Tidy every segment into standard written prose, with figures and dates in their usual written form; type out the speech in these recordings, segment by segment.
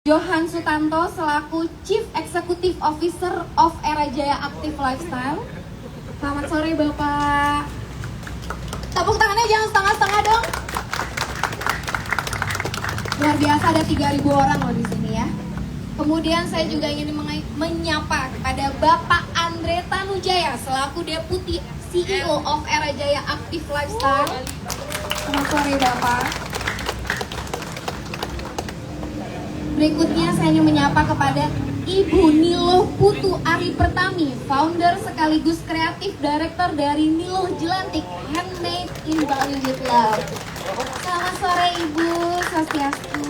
Johan Sutanto selaku Chief Executive Officer of Era Jaya Active Lifestyle. Selamat sore Bapak. Tepuk tangannya jangan setengah-setengah dong. Luar biasa, ada 3.000 orang loh di sini ya. Kemudian saya juga ingin menyapa kepada Bapak Andre Tanujaya selaku Deputi CEO of Era Jaya Active Lifestyle. Selamat sore Bapak. Berikutnya saya ingin menyapa kepada Ibu Niluh Putu Ari Pertami, founder sekaligus kreatif director dari Niluh Jelantik, Handmade in Bali with Love. Selamat sore Ibu, swastiastu.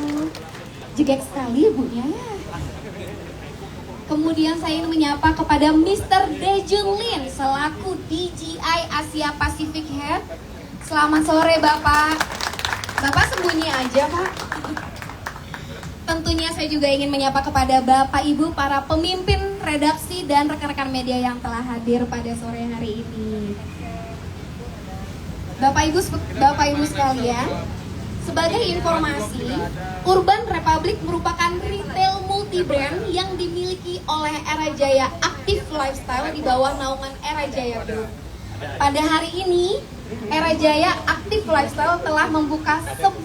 Jegek sekali ibunya ya. Kemudian saya ingin menyapa kepada Mr. Dejun Lin selaku DJI Asia Pacific Head. Selamat sore Bapak. Bapak sembunyi aja Pak. Tentunya saya juga ingin menyapa kepada Bapak Ibu para pemimpin redaksi dan rekan-rekan media yang telah hadir pada sore hari ini. Bapak Ibu sekalian, sebagai informasi, Urban Republic merupakan retail multi-brand yang dimiliki oleh Era Jaya Active Lifestyle di bawah naungan Era Jaya Group. Pada hari ini, Era Jaya Active Lifestyle telah membuka 11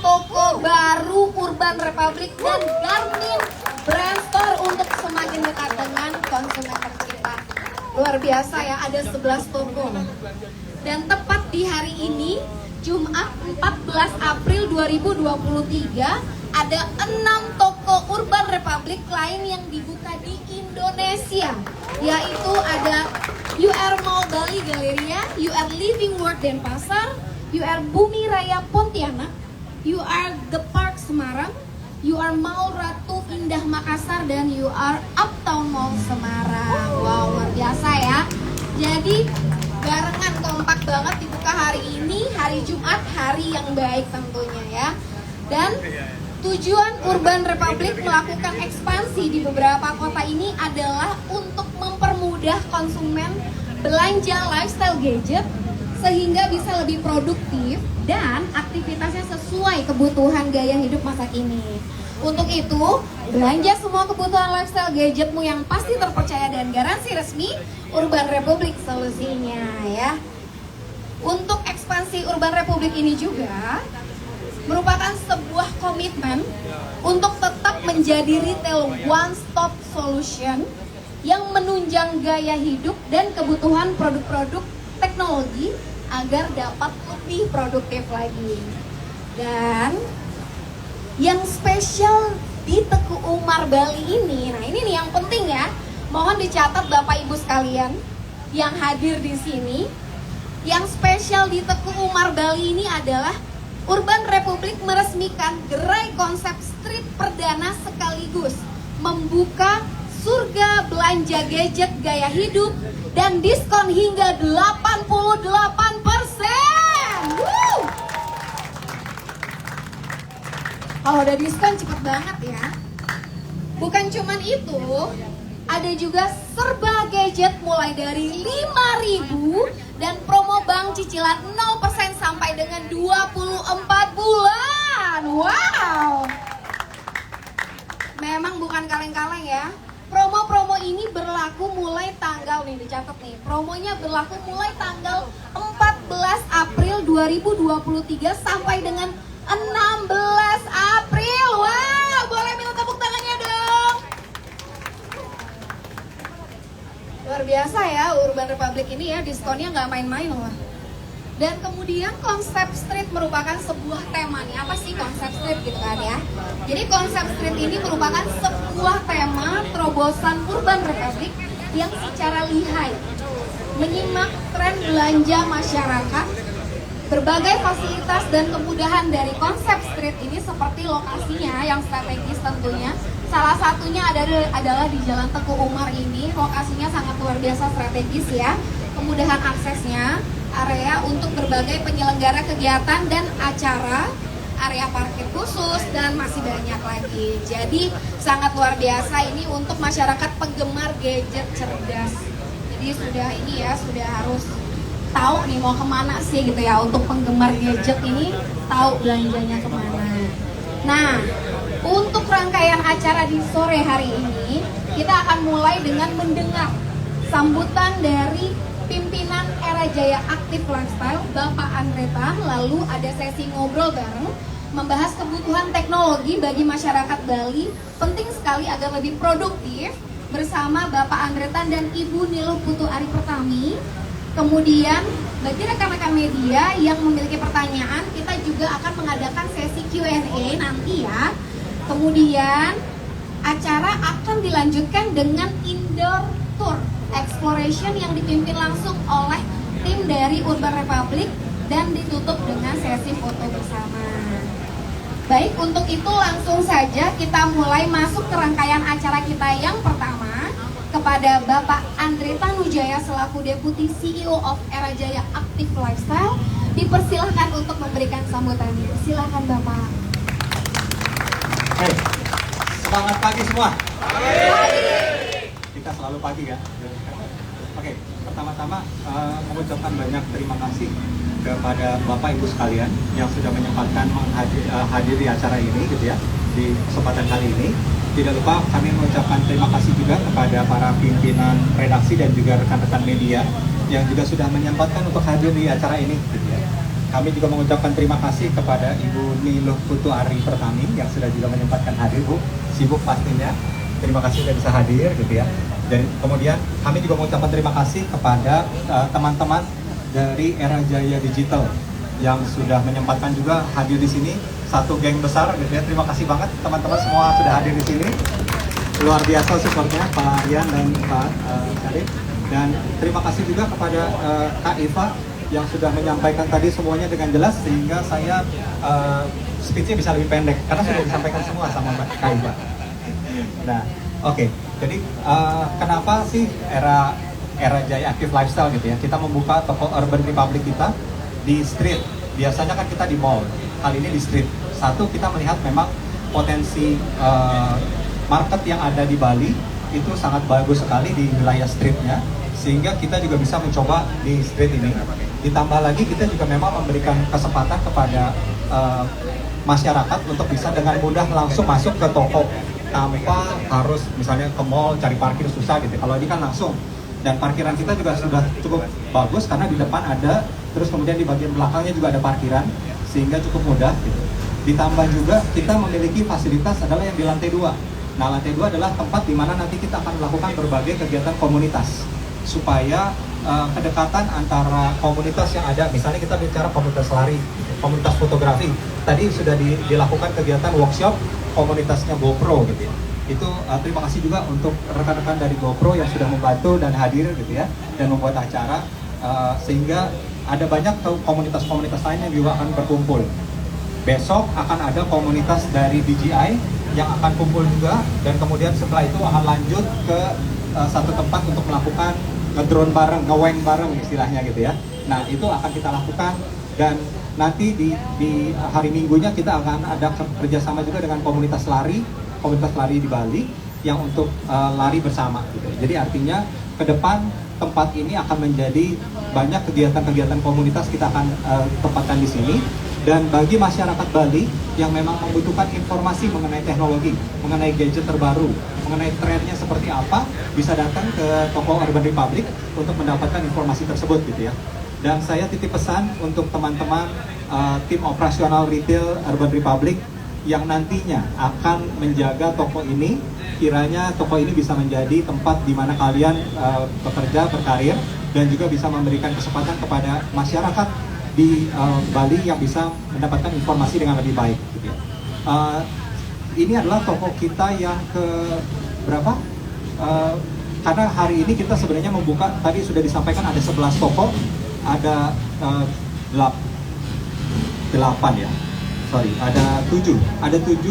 toko baru Urban Republic dan Garmin Brand Store untuk semakin dekat dengan konsumen tercinta. Luar biasa ya, ada 11 toko. Dan tepat di hari ini, Jumat 14 April 2023, ada 6 toko Urban Republic lain yang dibuka di Indonesia, yaitu ada UR Mall Bali Galleria, UR Living World Denpasar, UR Bumi Raya Pontianak, UR The Park Semarang, UR Mall Ratu Indah Makassar, dan UR Uptown Mall Semarang. Wow, luar biasa ya. Jadi barengan kompak banget dibuka hari ini, hari Jumat, hari yang baik tentunya ya. Dan tujuan Urban Republic melakukan ekspansi di beberapa kota ini adalah untuk mempermudah konsumen belanja lifestyle gadget sehingga bisa lebih produktif dan aktivitasnya sesuai kebutuhan gaya hidup masa kini. Untuk itu, belanja semua kebutuhan lifestyle gadgetmu yang pasti terpercaya dan garansi resmi, Urban Republic solusinya ya. Untuk ekspansi Urban Republic ini juga merupakan sebuah komitmen untuk tetap menjadi retail one-stop solution yang menunjang gaya hidup dan kebutuhan produk-produk teknologi agar dapat lebih produktif lagi. Dan yang spesial di Teguh Umar Bali ini, nah ini nih yang penting ya, mohon dicatat Bapak Ibu sekalian yang hadir di sini. Yang spesial di Teguh Umar Bali ini adalah Urban Republic meresmikan gerai konsep street perdana sekaligus membuka surga belanja gadget gaya hidup dan diskon hingga 88%. Woo! Kalau udah diskon cepet banget ya. Bukan cuman itu, ada juga serba gadget mulai dari 5.000 dan promo bank cicilan 0% sampai dengan 24 bulan. Wow. Memang bukan kaleng-kaleng ya. Promo-promo ini berlaku mulai tanggal nih, dicatat nih. Promonya berlaku mulai tanggal 14 April 2023 sampai dengan 16 April. Wow, boleh minta tepuk tangannya dong. Luar biasa ya Urban Republic ini ya, diskonnya nggak main-main loh. Dan kemudian konsep street merupakan sebuah tema nih. Apa sih konsep street gitu kan ya? Jadi konsep street ini merupakan sebuah tema terobosan Urban Republic yang secara lihai menyimak tren belanja masyarakat. Berbagai fasilitas dan kemudahan dari konsep street ini seperti lokasinya yang strategis tentunya. Salah satunya adalah di Jalan Teguh Umar ini, lokasinya sangat luar biasa strategis ya. Kemudahan aksesnya, area untuk berbagai penyelenggara kegiatan dan acara, area parkir khusus, dan masih banyak lagi. Jadi sangat luar biasa ini untuk masyarakat penggemar gadget cerdas. Jadi sudah harus tahu nih mau kemana sih gitu ya, untuk penggemar gadget ini tahu belanjanya kemana. Nah, untuk rangkaian acara di sore hari ini, kita akan mulai dengan mendengar sambutan dari pimpinan Era Jaya Active Lifestyle, Bapak Andre Tan. Lalu ada sesi ngobrol bareng, membahas kebutuhan teknologi bagi masyarakat Bali, penting sekali agar lebih produktif, bersama Bapak Andre Tan dan Ibu Niluh Putu Ari Pertami. Kemudian bagi rekan-rekan media yang memiliki pertanyaan, kita juga akan mengadakan sesi Q&A nanti ya. Kemudian acara akan dilanjutkan dengan indoor tour exploration yang dipimpin langsung oleh tim dari Urban Republic dan ditutup dengan sesi foto bersama. Baik, untuk itu langsung saja kita mulai masuk ke rangkaian acara kita yang pertama. Kepada Bapak Andre Tanujaya selaku Deputi CEO of Era Jaya Active Lifestyle, dipersilahkan untuk memberikan sambutannya. Silakan Bapak. Hey, semangat pagi semua. Pagi. Kita selalu pagi ya. Oke, pertama-tama mengucapkan banyak terima kasih kepada Bapak Ibu sekalian yang sudah menyempatkan menghadiri acara ini gitu ya, di kesempatan kali ini. Tidak lupa kami mengucapkan terima kasih juga kepada para pimpinan redaksi dan juga rekan-rekan media yang juga sudah menyempatkan untuk hadir di acara ini gitu ya. Kami juga mengucapkan terima kasih kepada Ibu Niluh Putu Ari Pertami yang sudah juga menyempatkan hadir, Bu. Sibuk pastinya. Terima kasih sudah bisa hadir gitu ya. Dan kemudian kami juga mengucapkan terima kasih kepada teman-teman dari Era Jaya Digital yang sudah menyempatkan juga hadir di sini. Satu geng besar gitu ya. Terima kasih banget teman-teman semua sudah hadir di sini. Luar biasa supportnya Pak Rian dan Pak Syarif. Dan terima kasih juga kepada Kak Eva yang sudah menyampaikan tadi semuanya dengan jelas sehingga saya speech-nya bisa lebih pendek karena sudah disampaikan semua sama Mbak Kak Eva. Nah, oke. Jadi kenapa sih Era Jaya Active Lifestyle gitu ya? Kita membuka toko Urban Republic kita di street. Biasanya kan kita di mall. Kali ini di street. Satu, kita melihat memang potensi market yang ada di Bali itu sangat bagus sekali di wilayah streetnya, sehingga kita juga bisa mencoba di street ini. Ditambah lagi kita juga memang memberikan kesempatan kepada masyarakat untuk bisa dengan mudah langsung masuk ke toko tanpa harus misalnya ke mall cari parkir susah gitu. Kalau ini kan langsung. Dan parkiran kita juga sudah cukup bagus karena di depan ada, terus kemudian di bagian belakangnya juga ada parkiran, sehingga cukup mudah gitu. Ditambah juga kita memiliki fasilitas adalah yang di lantai 2. Nah, lantai 2 adalah tempat di mana nanti kita akan melakukan berbagai kegiatan komunitas supaya kedekatan antara komunitas yang ada, misalnya kita bicara komunitas lari, komunitas fotografi. Tadi sudah dilakukan kegiatan workshop komunitasnya GoPro gitu ya. Itu terima kasih juga untuk rekan-rekan dari GoPro yang sudah membantu dan hadir gitu ya, dan membuat acara sehingga ada banyak komunitas-komunitas lain yang juga akan berkumpul. Besok akan ada komunitas dari DJI yang akan kumpul juga, dan kemudian setelah itu akan lanjut ke satu tempat untuk melakukan ngedrone bareng, ngeweng bareng istilahnya gitu ya. Nah, itu akan kita lakukan, dan nanti di hari Minggunya kita akan ada kerjasama juga dengan komunitas lari di Bali yang untuk lari bersama gitu. Jadi artinya ke depan tempat ini akan menjadi banyak kegiatan-kegiatan komunitas kita akan tempatkan di sini. Dan bagi masyarakat Bali yang memang membutuhkan informasi mengenai teknologi, mengenai gadget terbaru, mengenai trennya seperti apa, bisa datang ke toko Urban Republic untuk mendapatkan informasi tersebut gitu ya. Dan saya titip pesan untuk teman-teman tim operasional retail Urban Republic yang nantinya akan menjaga toko ini, kiranya toko ini bisa menjadi tempat di mana kalian bekerja, berkarir, dan juga bisa memberikan kesempatan kepada masyarakat di Bali yang bisa mendapatkan informasi dengan lebih baik gitu ya. Ini adalah toko kita yang ke berapa? Karena hari ini kita sebenarnya membuka, tadi sudah disampaikan ada 11 toko, ada 8 ya. Sorry, ada 7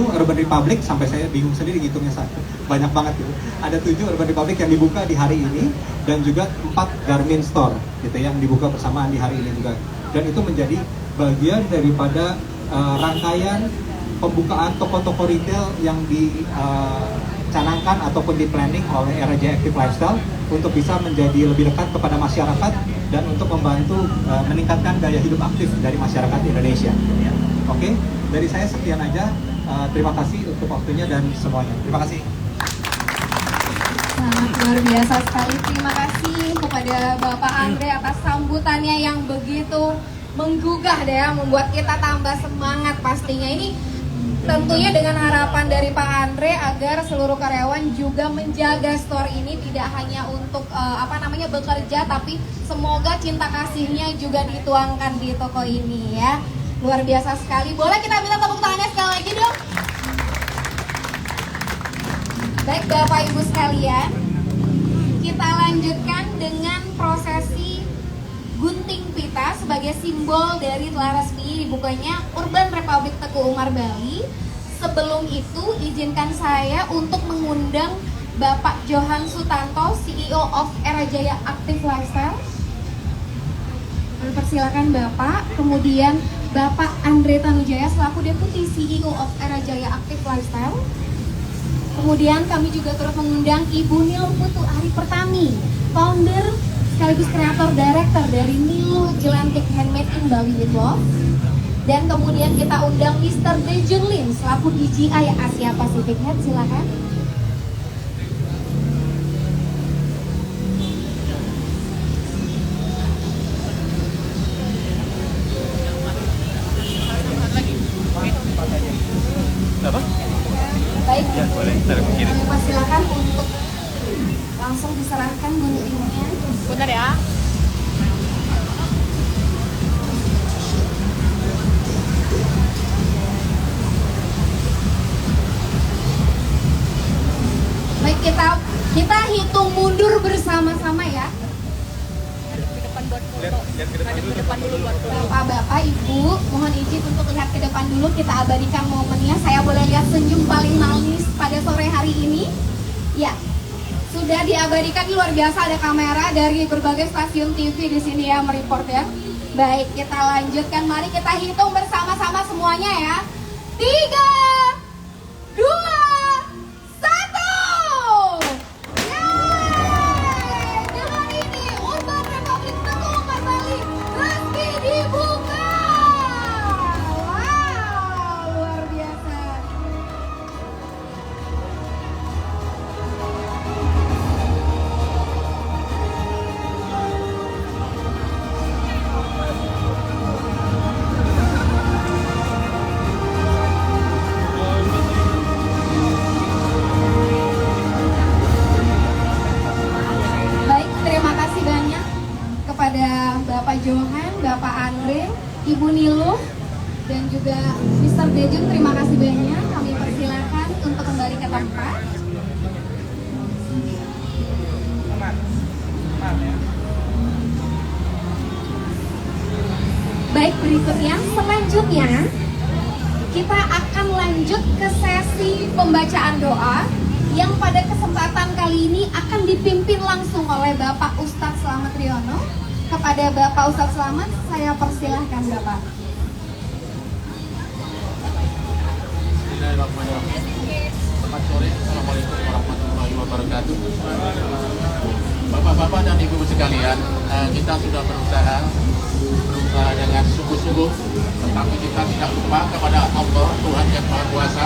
Urban Republic, sampai saya bingung sendiri ngitungnya, banyak banget gitu. Ada 7 Urban Republic yang dibuka di hari ini, dan juga 4 Garmin Store gitu yang dibuka bersamaan di hari ini juga. Dan itu menjadi bagian daripada rangkaian pembukaan toko-toko retail yang dicanangkan ataupun di planning oleh Era Jaya Active Lifestyle untuk bisa menjadi lebih dekat kepada masyarakat dan untuk membantu meningkatkan gaya hidup aktif dari masyarakat Indonesia. Oke, dari saya sekian aja. Terima kasih untuk waktunya dan semuanya. Terima kasih. Sangat luar biasa sekali. Terima kasih kepada Bapak Andre atas sambutannya yang begitu menggugah deh, membuat kita tambah semangat pastinya. Ini tentunya dengan harapan dari Pak Andre agar seluruh karyawan juga menjaga store ini tidak hanya untuk bekerja, tapi semoga cinta kasihnya juga dituangkan di toko ini ya. Luar biasa sekali. Boleh kita minta tepuk tangannya sekali lagi dong? Baik Bapak Ibu sekalian, kita lanjutkan dengan prosesi gunting pita sebagai simbol dari telah resmi dibukanya Urban Republik Teguh Umar Bali. Sebelum itu izinkan saya untuk mengundang Bapak Johan Sutanto, CEO of Era Jaya Active Lifestyle. Persilakan Bapak. Kemudian Bapak Andre Tanujaya selaku Deputi CEO of Era Jaya Active Lifestyle. Kemudian kami juga turut mengundang Ibu Nil Putu Ari Pertami, founder sekaligus kreator director dari Nilu Jelantik Handmade in Bali with Love. Dan kemudian kita undang Mr. Dejun Lim selaku DJI Asia Pacific Head, silakan. Apa? Baik, Ya, boleh. Kami persilakan untuk langsung diserahkan guntingnya. Bentar ya. Baik, kita hitung mundur bersama-sama ya. Lihat ke depan dulu buat foto. Bapak, Ibu, mohon izin untuk lihat ke depan dulu. Kita abadikan momennya. Saya boleh lihat senyum paling manis pada sore hari ini? Ya, sudah diabadikan. Luar biasa, ada kamera dari berbagai stasiun TV di sini ya mereport ya. Baik, kita lanjutkan. Mari kita hitung bersama-sama semuanya ya. 3, 2, 1. Yeay! Dengan ini Urban Republik Teguh Umar Bali resmi dibuka. Wow, luar biasa. Baik, terima kasih banyak kepada Bapak Johan, Bapak Andre, Ibu Nilu, dan juga Mr. Dejun. Terima kasih banyak. Kami persilakan untuk kembali ke tempat. Baik, berikutnya selanjutnya kita akan lanjut ke sesi pembacaan doa yang pada kesempatan kali ini akan dipimpin langsung oleh Bapak Ustadz Slamet Riono. Kepada Bapak Ustadz Slamet, saya persilahkan Bapak. Bismillahirrahmanirrahim. Selamat sore, Assalamualaikum warahmatullahi wabarakatuh. Bapak-bapak dan ibu sekalian, kita sudah berusaha dengan sungguh-sungguh, tetapi kita tidak lupa kepada Allah, Tuhan yang Maha Kuasa,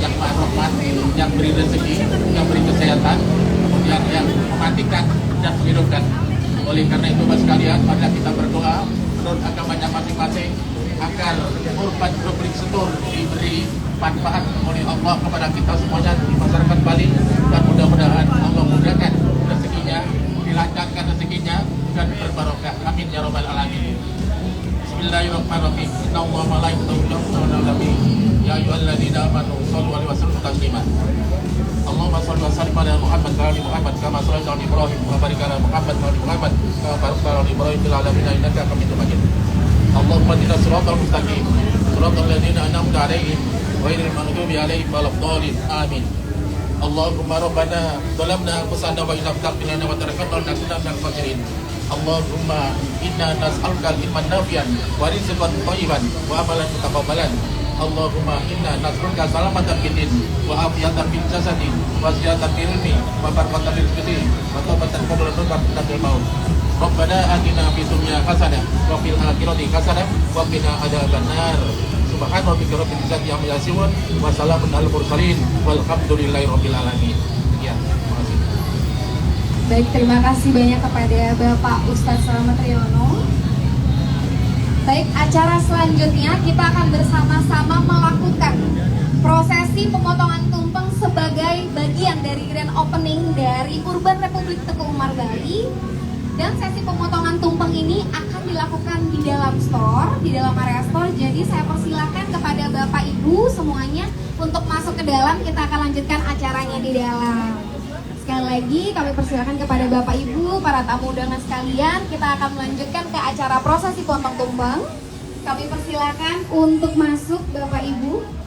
yang Maha Rahman, yang beri rezeki, yang beri kesehatan, kemudian yang mematikan dan menghidupkan. Oleh karena itu, Bapak sekalian, marilah kita berdoa menurut agamanya masing-masing agar Urban Republik Store diberi manfaat oleh Allah kepada kita semuanya di masyarakat Bali, dan mudah-mudahan Allah mudahkan rezekinya, dilancarkan rezekinya, dan berbarokah. Amin ya rabbal alamin. Bismillahirrahmanirrahim. Innallaha wa malaikatahu yusholluna 'alan nabi ya ayyuhalladzina amanu shallu 'alaihi wa sallimu taslima. Allahumma shalli wa sallim ala Muhammad wa ali Muhammad kama shallaita ala Ibrahim wa barik ala Muhammad wa ali Muhammad kama barakta ala Ibrahim fil alamin innaka Hamidum Majid. Allahumma ihdina siratal mustaqim siratal ladzina an'amta 'alaihim ghairil maghdubi 'alaihim waladdallin. Amin. Allahumma rabbana zalamna anfusana wa illam taghfir lana wa tarhamna lanakunanna minal khasirin. Allahumma inna nas'aluka ilman nafi'an wa rizqan thayyiban wa amalan mutaqabbalan. Allahumma inna nas'aluka salamatan fid din wa afiyatan fil jasadi wa ziyadatan fil ilmi wa barakatan fil rizqi wa tawbatan qabla al maut. Rabbana atina fid dunya hasanah wa fil akhirati hasanah wa qina adzabannar. Subhana rabbika rabbil izzati amma yasifun wa salamun alal mursalin walhamdulillahi rabbil alamin. Ya, terima kasih. Baik, terima kasih banyak kepada Bapak Ustadz Selamat Riono. Baik, acara selanjutnya kita akan bersama-sama melakukan prosesi pemotongan tumpeng sebagai bagian dari grand opening dari Urban Republik Teguh Umar Bali. Dan sesi pemotongan tumpeng ini akan dilakukan di dalam store, di dalam area store. Jadi saya persilakan kepada Bapak Ibu semuanya untuk masuk ke dalam. Kita akan lanjutkan acaranya di dalam. Sekali lagi kami persilakan kepada Bapak Ibu, para tamu undangan sekalian, kita akan melanjutkan ke acara prosesi potong tumpeng. Kami persilakan untuk masuk Bapak Ibu.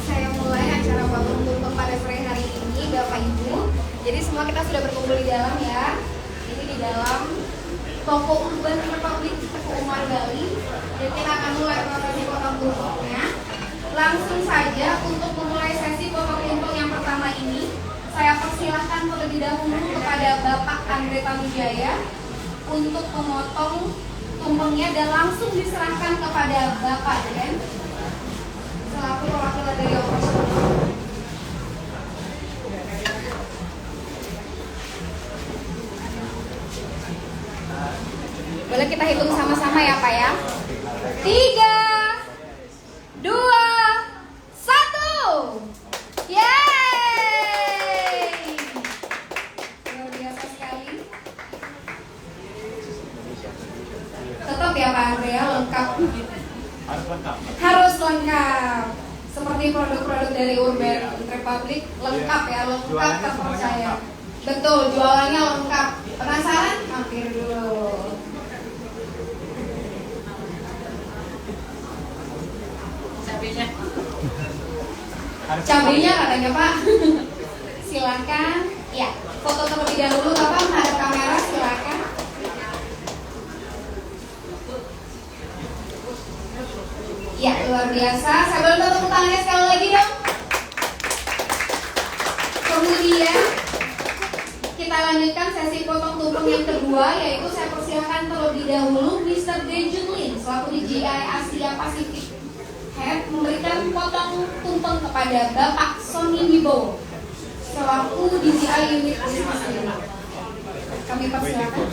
Saya mulai acara potong tumpeng pada sore hari ini, Bapak Ibu. Jadi semua kita sudah berkumpul di dalam ya. Ini di dalam toko Urban Republik Teguh Umar Bali. Jadi kita akan mulai prosesi potong tumpengnya. Langsung saja untuk memulai sesi potong tumpeng yang pertama ini, saya persilahkan terlebih dahulu kepada Bapak Andre Tamujaya untuk memotong tumpengnya dan langsung diserahkan kepada Bapak Den selaku perwakilan dari operasional. Boleh kita hitung sama-sama ya Pak ya? 3, 2, 1. Yeay! Luar biasa sekali. Tetap ya Pak Andrea, lengkap. Harus lengkap. Seperti produk-produk dari Urban Republik, lengkap ya, lengkap terpercaya. Betul, jualannya lengkap. Penasaran? Mampir dulu. Cabenya katanya Pak. Silakan. Ya, foto terlebih dahulu Bapak menghadap kamera, silakan. Ya, luar biasa. Saya boleh tepuk tangannya sekali lagi dong. Kemudian kita lanjutkan sesi potong tumpeng yang kedua, yaitu saya persilakan terlebih dahulu Mr. Benjamin selaku DJI Asia Pasifik Head memberikan potong tumpeng kepada Bapak Sony Wibowo selaku DJI Unit Business Unit. Kami persilakan.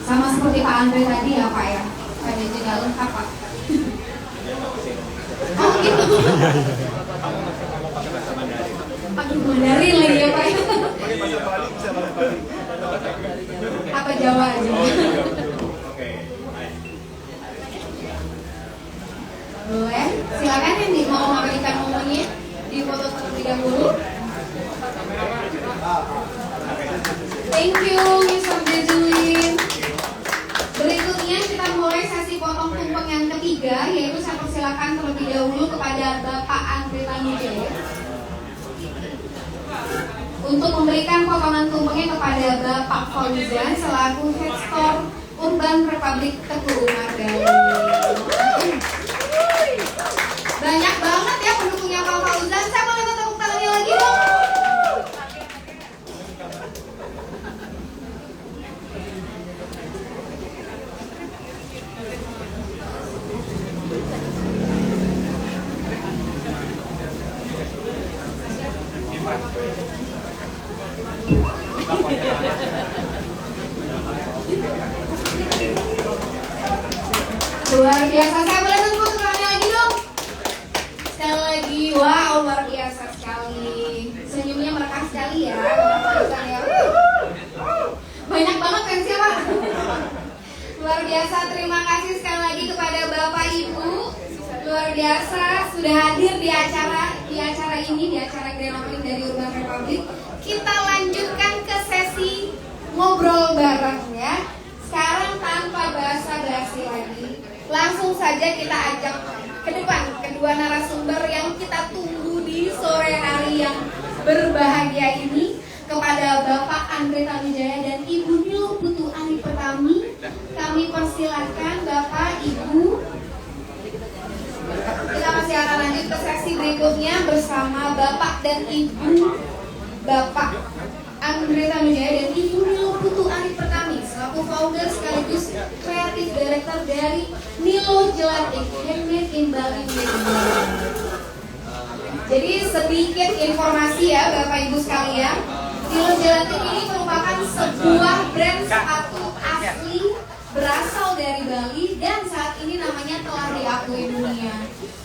Sama seperti Pak Andre tadi ya Pak ya, hanya juga lengkap Pak. Oh gitu. Pakai Mandarin lagi ya Pak. Apa Jawa aja? Boleh, silakan yang mau memberikan momennya di foto terlebih dahulu. Thank you, Mr. Benjamin. Berikutnya kita mulai sesi potong tumpeng yang ketiga, yaitu saya persilakan terlebih dahulu kepada Bapak Andre Tamujaya untuk memberikan potongan tumpengnya kepada Bapak Fauzan selaku Head Store Urban Republik Teguh Umar Bali. Banyak banget ya pendukungnya Pak Fauzan. Saya boleh tepuk tangannya lagi dong. Luar biasa, saya boleh tepuk tangannya lagi dong. Sekali lagi, wow luar biasa sekali. Senyumnya merekah sekali ya, banyak banget fansnya Pak. Luar biasa, terima kasih sekali lagi kepada Bapak Bapak Ibu, luar biasa sudah hadir di acara ini, di acara Grand Opening dari Urban Republic. Kita lanjutkan ke sesi ngobrol bareng ya. Sekarang tanpa basa-basi lagi, langsung saja kita ajak ke depan kedua narasumber yang kita tunggu di sore hari yang berbahagia ini, kepada Bapak Andre Tamujaya dan Ibu Nilo Putu Ari Pertami. Kami persilahkan Bapak, Ibu. Kita masih akan lanjut ke sesi berikutnya bersama Bapak dan Ibu Bapak Andre Tamujaya dan Ibu Nilo Putu Ari Pertami selaku founder sekaligus kreatif director dari Nilo Jelantik Handmade in Bali. Jadi sedikit informasi ya Bapak Ibu sekalian, Nilo Jelantik ini merupakan sebuah brand sepatu asli berasal dari Bali dan saat ini namanya telah diakui dunia.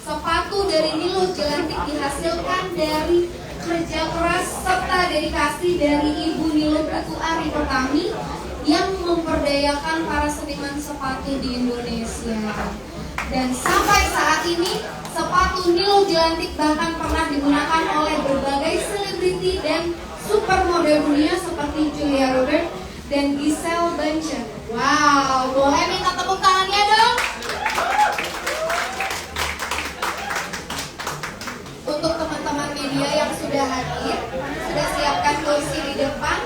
Sepatu dari Nilo Jelantik dihasilkan dari kerja keras serta dedikasi dari Ibu Nilo Putu Ari Pertami yang memperdayakan para seniman sepatu di Indonesia. Dan sampai saat ini sepatu Nilo Jelantik bahkan pernah digunakan oleh berbagai selebriti dan supermodel dunia seperti Julia Roberts dan Giselle Bündchen. Wow, boleh minta tepuk tangannya dong? Untuk teman-teman media yang sudah hadir, sudah siapkan kursi di depan.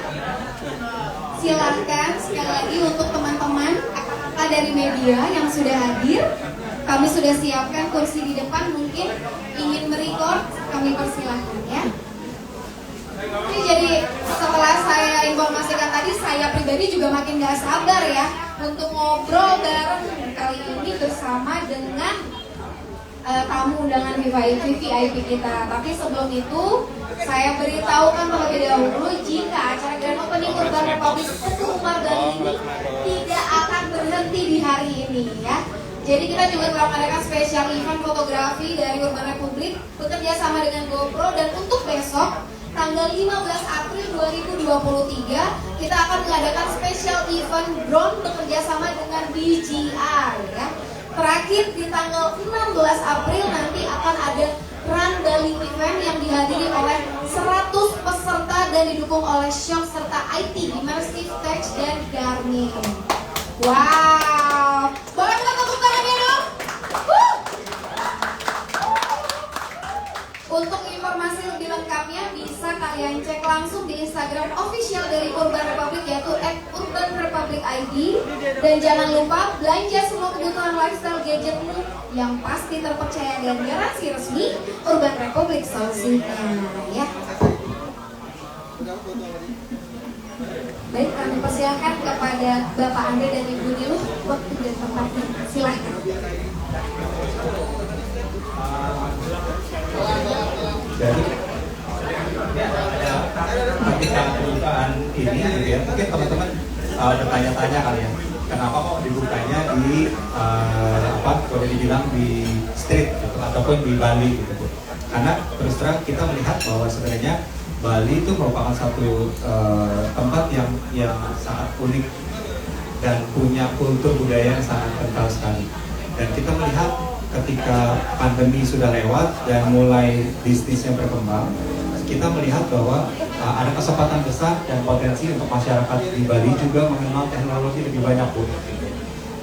Silakan sekali lagi untuk teman-teman kakak-kakak dari media yang sudah hadir, kami sudah siapkan kursi di depan. Mungkin ingin merecord, kami persilahkan ya. Ini jadi setelah saya informasikan tadi, saya pribadi juga makin gak sabar ya untuk ngobrol bareng kali ini bersama dengan tamu undangan VIP kita. Tapi sebelum itu saya beritahukan terlebih dahulu jika acara Grand Opening Urban Republic Teguh Umar Bali ini tidak akan berhenti di hari ini ya. Jadi kita juga telah mengadakan spesial event fotografi dari Urban Republic bekerja sama dengan GoPro, dan untuk besok tanggal 15 April 2023 kita akan mengadakan special event drone bekerja sama dengan DJI ya. Terakhir di tanggal 16 April nanti akan ada Run Bali event yang dihadiri oleh 100 peserta dan didukung oleh Shock serta IT Immersive Tech dan Garmin. Wow, boleh kita tepuk tangannya dong? Untuk informasi lebih lengkapnya bisa kalian cek langsung di Instagram official dari Urban Republic yaitu @urbanrepublic_id. Dan jangan lupa belanja semua kebutuhan lifestyle gadgetmu yang pasti terpercaya dan garansi resmi Urban Republic solusinya ya. Baik, kami persilakan kepada Bapak Andre dan Ibu Nilo waktu dan tempatnya. Silahkan. Jadi ketika pembukaan ini gitu ya, mungkin teman-teman bertanya-tanya kali ya, kenapa kok dibukanya di boleh dibilang di street gitu, ataupun di Bali gitu. Karena terus terang kita melihat bahwa sebenarnya Bali itu merupakan satu tempat yang sangat unik dan punya kultur budaya yang sangat kental sekali. Dan kita melihat ketika pandemi sudah lewat dan mulai bisnisnya berkembang, kita melihat bahwa ada kesempatan besar dan potensi untuk masyarakat di Bali juga mengenal teknologi lebih banyak, Bu.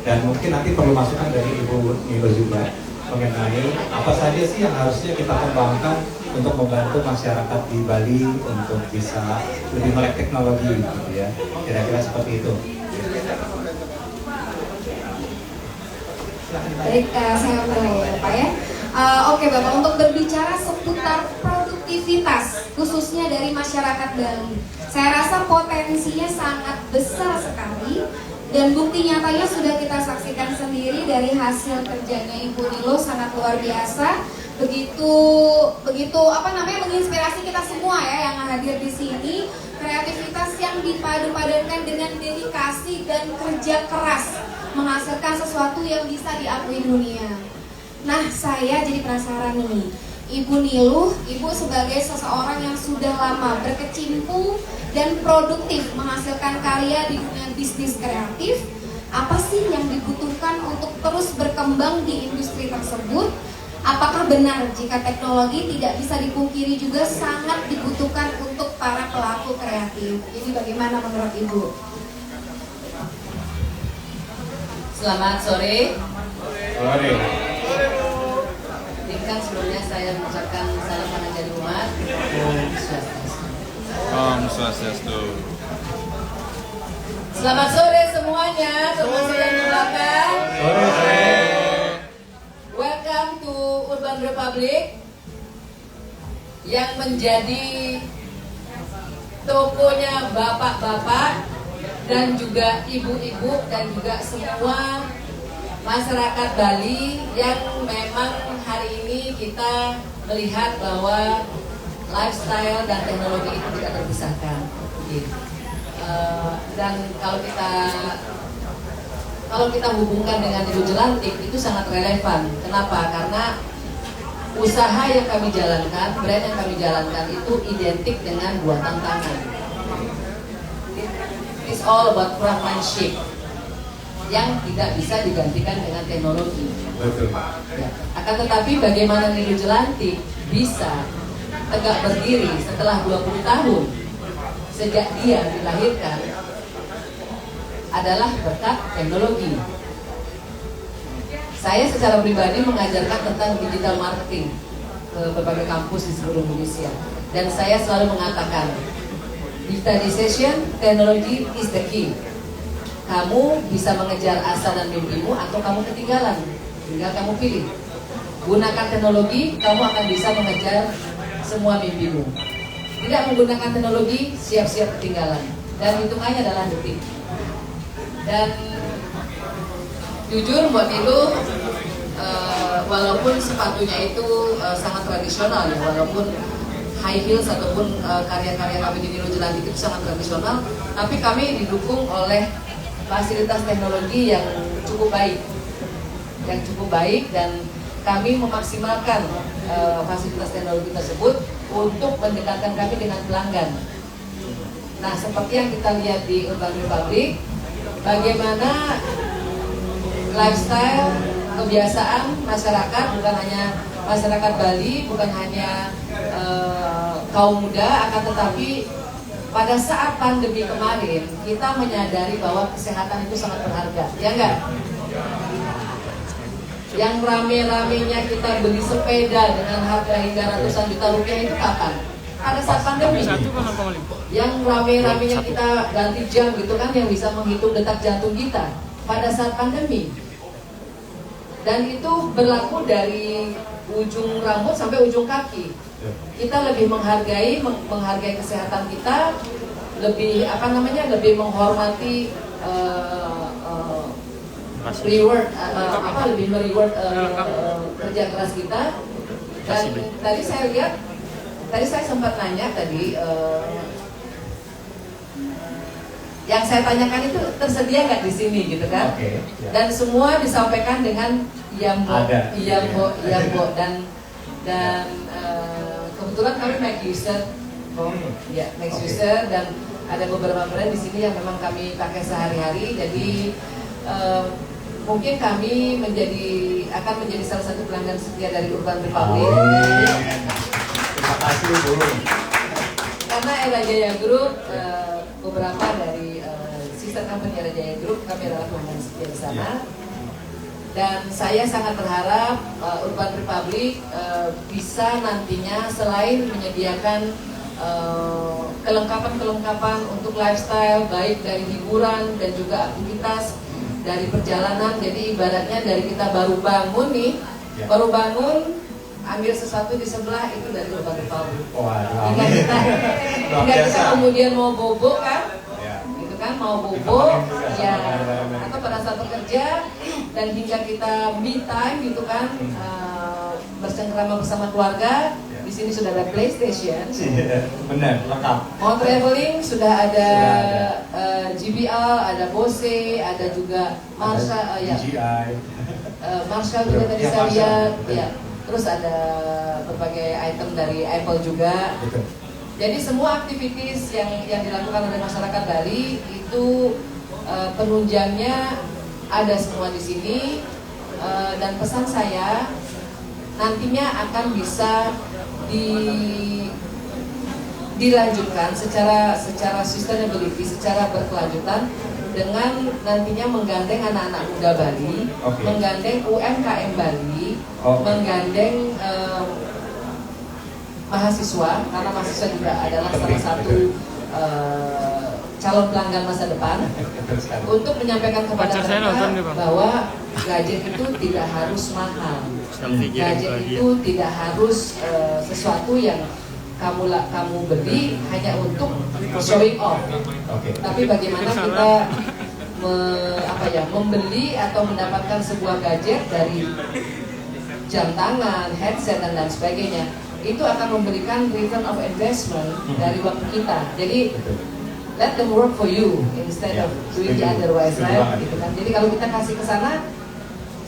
Dan mungkin nanti perlu masukan dari Ibu Nilo juga mengenai apa saja sih yang harusnya kita kembangkan untuk membantu masyarakat di Bali untuk bisa lebih melek teknologi gitu ya. Kira-kira seperti itu. Baik, saya mulai Bapak ya. Oke Bapak, untuk berbicara seputar produktivitas khususnya dari masyarakat Bali, saya rasa potensinya sangat besar sekali. Dan bukti nyatanya sudah kita saksikan sendiri dari hasil kerjanya Ibu Nilo, sangat luar biasa. Begitu menginspirasi kita semua ya yang hadir di sini. Kreativitas yang dipadu-padankan dengan dedikasi dan kerja keras menghasilkan sesuatu yang bisa diakui dunia. Nah, saya jadi penasaran nih, Ibu Nilo, Ibu sebagai seseorang yang sudah lama berkecimpung dan produktif menghasilkan karya di dunia bisnis kreatif, Apa sih yang dibutuhkan untuk terus berkembang di industri tersebut? Apakah benar jika teknologi tidak bisa dipungkiri juga sangat dibutuhkan untuk para pelaku kreatif? Ini bagaimana menurut Ibu? Selamat sore. Sore. Izinkan sebelumnya saya mengucapkan salam mengajar umat. Om Swastiastu. Selamat sore semuanya, termasuk yang di belakang. Sore. Welcome to Urban Republic yang menjadi tokonya bapak-bapak dan juga ibu-ibu dan juga semua masyarakat Bali yang memang hari ini kita melihat bahwa lifestyle dan teknologi itu tidak terpisahkan. Dan kalau kita hubungkan dengan Ibu Jelantik itu sangat relevan. Kenapa? Karena usaha yang kami jalankan, brand yang kami jalankan itu identik dengan buatan tangan. It's all about craftsmanship yang tidak bisa digantikan dengan teknologi. Betul. Ya. Akan tetapi bagaimana Nilu Jelantik bisa tegak berdiri setelah 20 tahun sejak dia dilahirkan adalah berkat teknologi. Saya secara pribadi mengajarkan tentang digital marketing ke berbagai kampus di seluruh Indonesia, dan saya selalu mengatakan digitalization technology is the key. Kamu bisa mengejar asa dan mimpimu atau kamu ketinggalan, tinggal kamu pilih. Gunakan teknologi, kamu akan bisa mengejar semua mimpimu. Tidak menggunakan teknologi, siap-siap ketinggalan. Dan hitungannya adalah detik. Dan jujur buat itu, walaupun sepatunya itu sangat tradisional ya, walaupun high heels ataupun karya-karya kami di Nilu Jelantik itu sangat tradisional, tapi kami didukung oleh fasilitas teknologi yang cukup baik, dan kami memaksimalkan fasilitas teknologi tersebut untuk mendekatkan kami dengan pelanggan. Nah, seperti yang kita lihat di Urban Republic, bagaimana lifestyle, kebiasaan masyarakat, bukan hanya masyarakat Bali, bukan hanya kaum muda, akan tetapi pada saat pandemi kemarin kita menyadari bahwa kesehatan itu sangat berharga, ya enggak? Yang rame-ramenya kita beli sepeda dengan harga hingga ratusan juta rupiah itu kapan? Pada saat pandemi. Yang rame-ramenya kita ganti jam gitu kan, yang bisa menghitung detak jantung kita pada saat pandemi. Dan itu berlaku dari ujung rambut sampai ujung kaki. Kita lebih menghargai kesehatan kita, lebih lebih menghormati reward lebih mereward kerja keras kita. Dan tadi saya sempat nanya tadi, yang saya tanyakan itu tersedia nggak di sini gitu kan? Oke, ya. Dan semua disampaikan dengan iya mbok, dan kebetulan kami make user, ya make user, dan ada beberapa brand di sini yang memang kami pakai sehari-hari. Jadi mungkin kami akan menjadi salah satu pelanggan setia dari Urban Republic. Terima kasih Bu. Karena Era Jaya Group, beberapa dari sister company Era Jaya Group, kami adalah pelanggan setia di sana. Dan saya sangat berharap Urban Republic bisa nantinya selain menyediakan kelengkapan untuk lifestyle, baik dari hiburan dan juga aktivitas dari perjalanan. Jadi ibaratnya dari kita baru bangun nih, baru bangun, ambil sesuatu di sebelah, itu dari Urban Republic. Hingga kita kemudian mau bobo kan, gitu kan, mau bobo ya, atau pada saat bekerja, dan hingga kita me time gitu kan, bersengkrama bersama keluarga. Di sini sudah ada PlayStation. Benar, lengkap. Mau traveling sudah ada JBL, ada Bose, ada juga Marshall, Marshall juga tadi saya lihat, ya. Terus ada berbagai item dari Apple juga. Betul. Jadi semua aktivitas yang dilakukan oleh masyarakat Bali itu penunjangnya ada semua di sini. Dan pesan saya nantinya akan bisa dilanjutkan secara sustainability, secara berkelanjutan dengan nantinya menggandeng anak-anak muda Bali, menggandeng UMKM Bali, menggandeng mahasiswa, karena mahasiswa juga adalah salah satu calon pelanggan masa depan, untuk menyampaikan kepada mereka bahwa gadget itu tidak harus mahal, gadget itu tidak harus sesuatu yang kamu beli hanya untuk showing off. Tapi bagaimana kita membeli atau mendapatkan sebuah gadget dari jam tangan, headset dan lain sebagainya, itu akan memberikan return of investment dari waktu kita. Jadi let them work for you instead of doing the otherwise, right? Gitu kan. Jadi kalau kita kasih ke sana,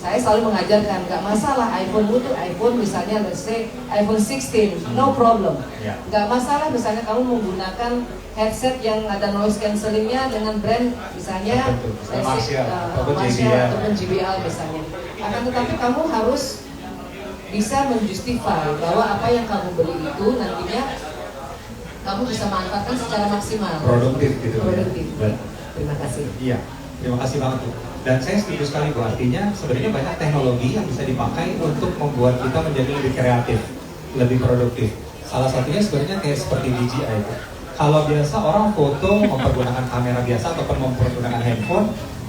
saya selalu mengajarkan, nggak masalah iPhone itu iPhone misalnya, let's say iPhone 16, no problem. Nggak masalah misalnya kamu menggunakan headset yang ada noise cancellingnya dengan brand misalnya Marshall ataupun JBL misalnya. Akan tetapi kamu harus bisa menjustify bahwa apa yang kamu beli itu nantinya kamu bisa manfaatkan secara maksimal. Produktif gitu. Produktif. Ya. Terima kasih. Iya, terima kasih banget Bu. Dan saya setuju sekali Bu, artinya sebenarnya banyak teknologi yang bisa dipakai untuk membuat kita menjadi lebih kreatif, lebih produktif. Salah satunya sebenarnya kayak seperti DJI. Kalau biasa orang foto mempergunakan kamera biasa ataupun mempergunakan handphone,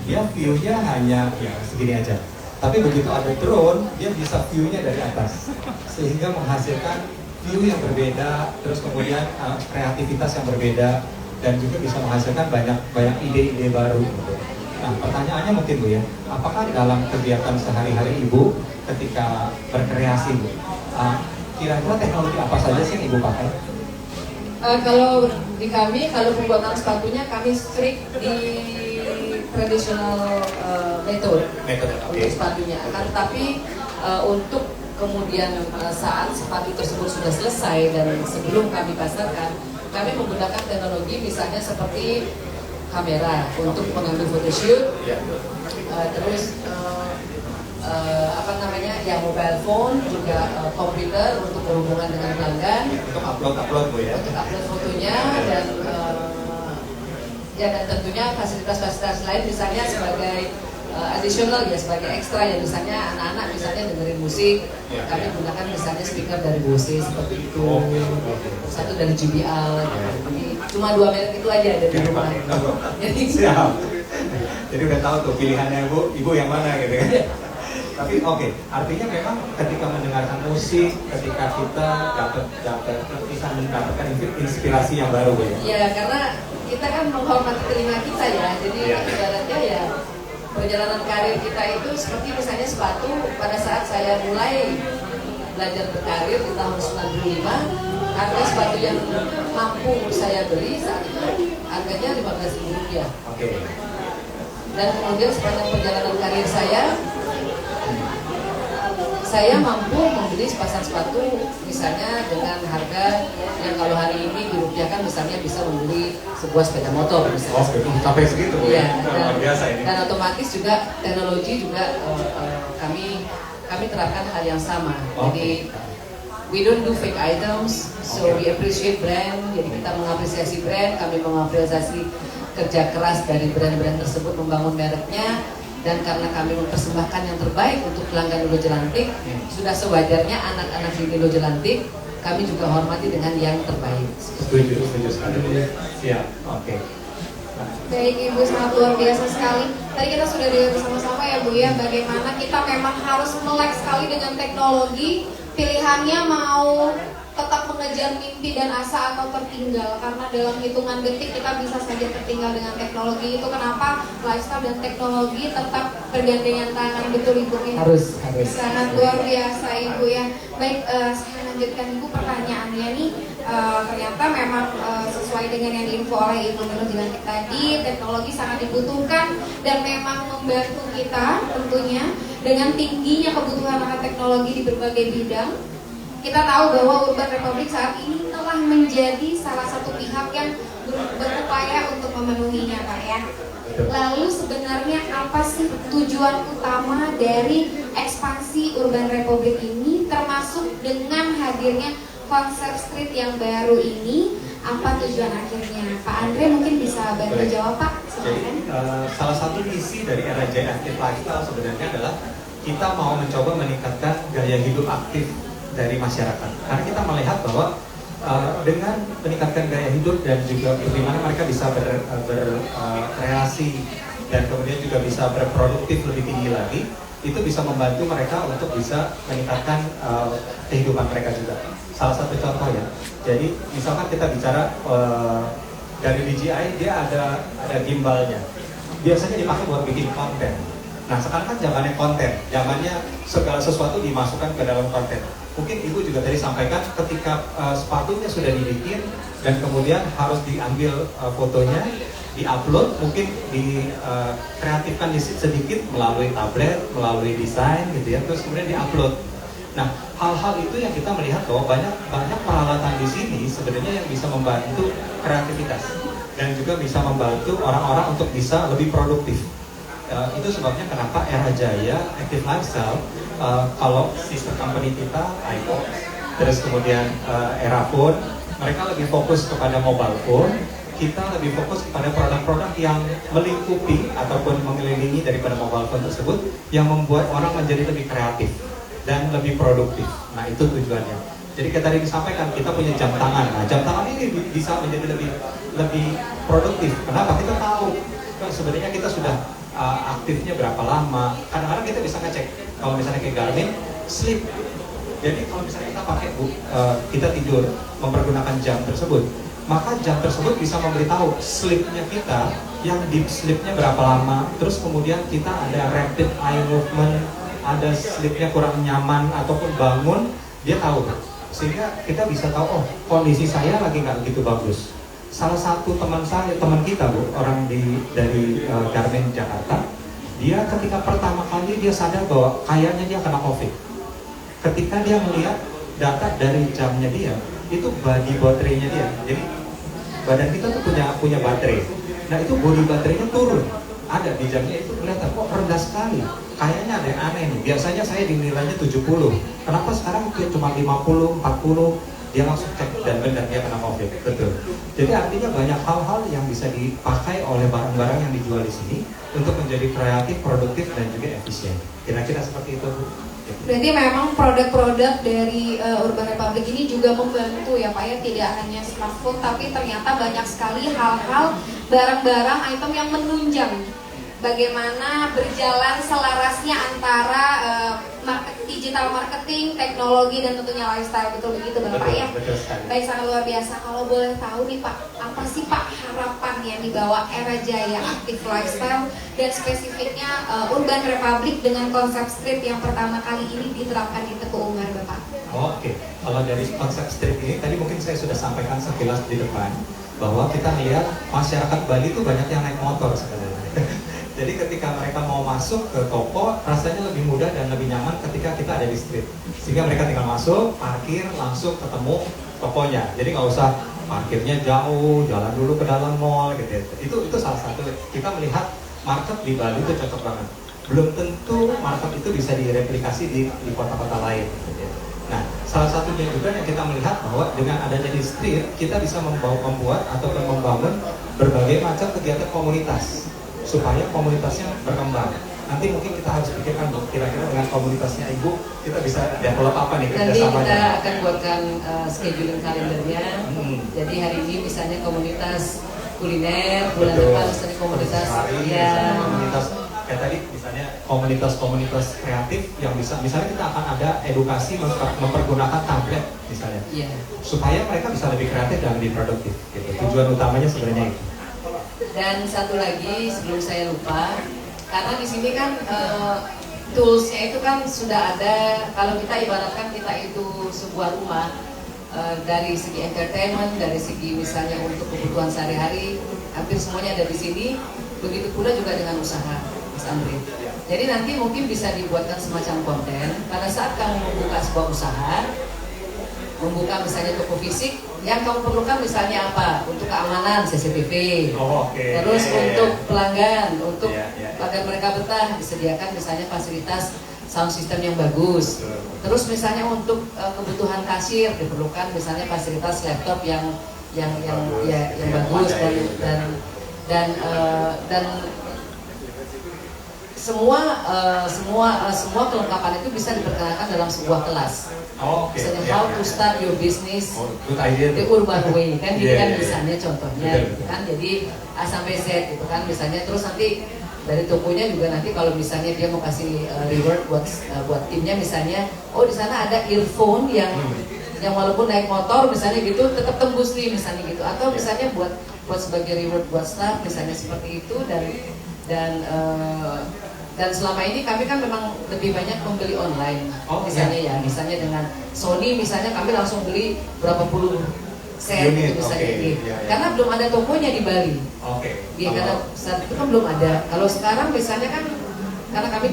dia view-nya hanya ya segini aja. Tapi begitu ada drone, dia bisa view-nya dari atas, sehingga menghasilkan view yang berbeda, terus kemudian kreativitas yang berbeda, dan juga bisa menghasilkan banyak ide-ide baru. Nah, pertanyaannya mungkin Bu ya, apakah dalam kegiatan sehari-hari Ibu ketika berkreasi Bu, kira-kira teknologi apa saja sih yang Ibu pakai? Kalau di kami, kalau pembuatan sepatunya kami strict di traditional method untuk sepatunya. Akan tetapi untuk kemudian saat sepatu tersebut sudah selesai dan sebelum kami pasarkan, kami menggunakan teknologi misalnya seperti kamera untuk mengambil photoshoot, terus mobile phone, juga komputer untuk berhubungan dengan pelanggan, untuk upload Bu ya, untuk upload fotonya dan tentunya fasilitas-fasilitas lain misalnya sebagai additional ya, sebagai ekstra ya, misalnya anak-anak misalnya dengerin musik, kami gunakan misalnya speaker dari Bose seperti itu, satu dari JBL, cuma 2 merek itu aja ada di rumah. Jadi siap. Jadi udah tahu tuh pilihannya ibu yang mana gitu kan. Tapi oke, artinya memang ketika mendengarkan musik, ketika kita bisa mendapatkan inspirasi yang baru ya. Iya, karena kita kan menghormati telinga kita ya, jadi ibaratnya ya perjalanan karir kita itu seperti misalnya sepatu. Pada saat saya mulai belajar berkarir di tahun 95, harga sepatu yang mampu saya beli saat itu harganya Rp15.000. Oke. Dan kemudian sepanjang perjalanan karir saya mampu membeli sepasang sepatu misalnya dengan harga yang kalau hari ini dirupiahkan misalnya bisa membeli sebuah sepeda motor misalnya. Oh, sampai segitu ya. Luar biasa ini. Dan otomatis juga teknologi juga kami terapkan hal yang sama. Jadi we don't do fake items, so we appreciate brand. Jadi kita mengapresiasi brand, kami mengapresiasi kerja keras dari brand-brand tersebut membangun mereknya. Dan karena kami mempersembahkan yang terbaik untuk pelanggan Lilo Jelantik, sudah sewajarnya anak-anak di Lilo Jelantik kami juga hormati dengan yang terbaik. Setuju sekali. Siap, oke. Baik Ibu, sangat luar biasa sekali. Tadi kita sudah dengar bersama-sama ya Bu ya, bagaimana kita memang harus melek sekali dengan teknologi. Pilihannya mau tetap mengejar mimpi dan asa atau tertinggal, karena dalam hitungan detik kita bisa saja tertinggal dengan teknologi. Itu kenapa lifestyle dan teknologi tetap bergandengan tangan, betul Ibu ya? Harus. Sangat luar biasa Ibu ya. Baik, saya lanjutkan Ibu pertanyaannya nih. Ternyata memang sesuai dengan yang diinfo oleh Ibu Lilo Jelantik tadi, teknologi sangat dibutuhkan dan memang membantu kita tentunya dengan tingginya kebutuhan akan teknologi di berbagai bidang. Kita tahu bahwa Urban Republic saat ini telah menjadi salah satu pihak yang berupaya untuk memenuhinya, Pak ya. Lalu sebenarnya apa sih tujuan utama dari ekspansi Urban Republic ini, termasuk dengan hadirnya konsep street yang baru ini? Apa tujuan akhirnya? Pak Andre mungkin bisa bantu jawab, Pak. Jadi salah satu misi dari RJ Active Lifestyle sebenarnya adalah kita mau mencoba meningkatkan gaya hidup aktif dari masyarakat. Karena kita melihat bahwa dengan meningkatkan gaya hidup dan juga bagaimana mereka bisa berkreasi dan kemudian juga bisa berproduktif lebih tinggi lagi, itu bisa membantu mereka untuk bisa meningkatkan kehidupan mereka juga. Salah satu contoh ya, jadi misalkan kita bicara dari DJI, dia ada gimbalnya, biasanya dipakai buat bikin konten. Nah sekarang kan zamannya konten, zamannya segala sesuatu dimasukkan ke dalam konten. Mungkin Ibu juga tadi sampaikan ketika sepatunya sudah dibikin dan kemudian harus diambil fotonya, diupload, mungkin dikreatifkan sedikit melalui tablet, melalui desain gitu ya, terus kemudian diupload. Nah hal-hal itu yang kita melihat bahwa banyak peralatan di sini sebenarnya yang bisa membantu kreativitas dan juga bisa membantu orang-orang untuk bisa lebih produktif. Itu sebabnya kenapa Era Jaya Active Lifestyle, kalau sister company kita iPhone, terus kemudian Era Phone, mereka lebih fokus kepada mobile phone, kita lebih fokus kepada produk-produk yang melingkupi ataupun mengelilingi daripada mobile phone tersebut, yang membuat orang menjadi lebih kreatif dan lebih produktif. Nah itu tujuannya. Jadi kayak tadi disampaikan, kita punya jam tangan. Nah jam tangan ini bisa menjadi lebih produktif. Kenapa? Kita tahu sebenarnya kita sudah aktifnya berapa lama. Kadang-kadang kita bisa ngecek, kalau misalnya kayak Garmin, sleep. Jadi kalau misalnya kita pakai kita tidur mempergunakan jam tersebut, maka jam tersebut bisa memberitahu sleepnya kita, yang deep sleepnya berapa lama. Terus kemudian kita ada rapid eye movement, ada sleepnya kurang nyaman ataupun bangun, dia tahu. Sehingga kita bisa tahu, oh kondisi saya lagi nggak begitu bagus. Salah satu teman kita Bu, orang dari Garmin Jakarta, dia ketika pertama kali dia sadar bahwa kayaknya dia kena COVID. Ketika dia melihat data dari jamnya dia, itu body baterainya dia. Jadi badan kita tuh punya baterai. Nah itu body baterainya turun. Ada di jamnya itu kelihatan kok rendah sekali. Kayaknya ada yang aneh nih. Biasanya saya dinilainya 70. Kenapa sekarang cuma 50, 40? Dia langsung cek dan benar dia kena COVID. Betul. Jadi artinya banyak hal-hal yang bisa dipakai oleh barang-barang yang dijual di sini untuk menjadi kreatif, produktif dan juga efisien. Kira-kira seperti itu, Bu. Berarti memang produk-produk dari Urban Republic ini juga membantu ya Pak ya, tidak hanya smartphone tapi ternyata banyak sekali hal-hal, barang-barang, item yang menunjang bagaimana berjalan selarasnya antara digital marketing, teknologi, dan tentunya lifestyle. Betul begitu Bapak ya? Baik, sangat luar biasa. Kalau boleh tahu nih Pak, apa sih Pak harapannya di bawah Era Jaya Active Lifestyle dan spesifiknya Urban Republic dengan konsep street yang pertama kali ini diterapkan di Teguh Umar Bapak? Oke. Kalau dari konsep street ini, tadi mungkin saya sudah sampaikan sekilas di depan, bahwa kita melihat masyarakat Bali itu banyak yang naik motor sebenarnya. Jadi ketika mereka mau masuk ke toko, rasanya lebih mudah dan lebih nyaman ketika kita ada di street. Sehingga mereka tinggal masuk, parkir, langsung ketemu tokonya. Jadi nggak usah parkirnya jauh, jalan dulu ke dalam mall gitu. Itu salah satu. Kita melihat market di Bali itu cocok banget. Belum tentu market itu bisa direplikasi di kota-kota lain. Gitu. Nah, salah satunya juga yang kita melihat bahwa dengan adanya di street, kita bisa membuat atau membangun berbagai macam kegiatan komunitas supaya komunitasnya berkembang. Nanti mungkin kita harus pikirkan, Bu, kira-kira dengan komunitasnya Ibu, kita bisa develop apa nih kerjasamanya? Nanti kita akan buatkan scheduling kalendernya. Jadi hari ini misalnya komunitas kuliner, bulan depan misalnya komunitas komunitas kayak tadi misalnya komunitas kreatif yang bisa, misalnya kita akan ada edukasi mempergunakan tablet misalnya, supaya mereka bisa lebih kreatif dan lebih produktif. Gitu. Tujuan utamanya sebenarnya itu. Dan satu lagi sebelum saya lupa, karena di sini kan toolsnya itu kan sudah ada. Kalau kita ibaratkan kita itu sebuah rumah, dari segi entertainment, dari segi misalnya untuk kebutuhan sehari-hari, hampir semuanya ada di sini. Begitu pula juga dengan usaha, Mas Andre. Jadi nanti mungkin bisa dibuatkan semacam konten pada saat kamu membuka sebuah usaha, membuka misalnya toko fisik, yang kamu perlukan misalnya apa? Untuk keamanan CCTV. Oh, oke. Terus untuk pelanggan, untuk Iya, iya. pelanggan mereka betah disediakan misalnya fasilitas sound system yang bagus. Betul. Terus misalnya untuk kebutuhan kasir diperlukan misalnya fasilitas laptop yang Bagus. ya, yang Yang bagus memadai. dan semua kelengkapan itu bisa diperkenalkan dalam sebuah kelas. Oh, oke. Misalnya Iya, how iya. to start your business Oh, good idea. the urban way kan, jadi Iya, kan iya, iya. misalnya contohnya Betul, gitu betul. kan, jadi A sampai Z gitu kan misalnya. Terus nanti dari tokonya juga nanti kalau misalnya dia mau kasih reward buat timnya misalnya, oh di sana ada earphone yang walaupun naik motor misalnya gitu tetap tembus nih misalnya gitu, atau misalnya buat sebagai reward buat staff misalnya seperti itu. Dan selama ini kami kan memang lebih banyak membeli online misalnya ya, misalnya dengan Sony misalnya kami langsung beli berapa puluh set Unit, gitu misalnya oke, gitu. iya, iya. Karena belum ada tokonya di Bali. Oke. Iya, karena saat itu kan belum ada. Kalau sekarang misalnya kan karena kami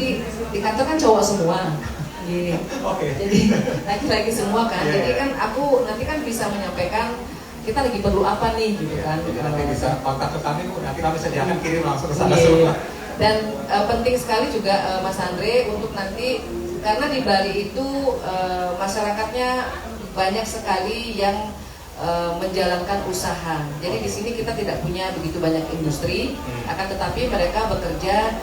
di kantor kan cowok semua. Gini. Oke. Jadi laki-laki semua kan. Iya, Jadi iya. kan aku nanti kan bisa menyampaikan kita lagi perlu apa nih gitu kan. Jadi nanti bisa kontak ke kami, Bu. Nanti kami sediakan kirim langsung ke sana Iya. semua. Dan penting sekali juga Mas Andre untuk nanti, karena di Bali itu masyarakatnya banyak sekali yang menjalankan usaha. Jadi di sini kita tidak punya begitu banyak industri, akan tetapi mereka bekerja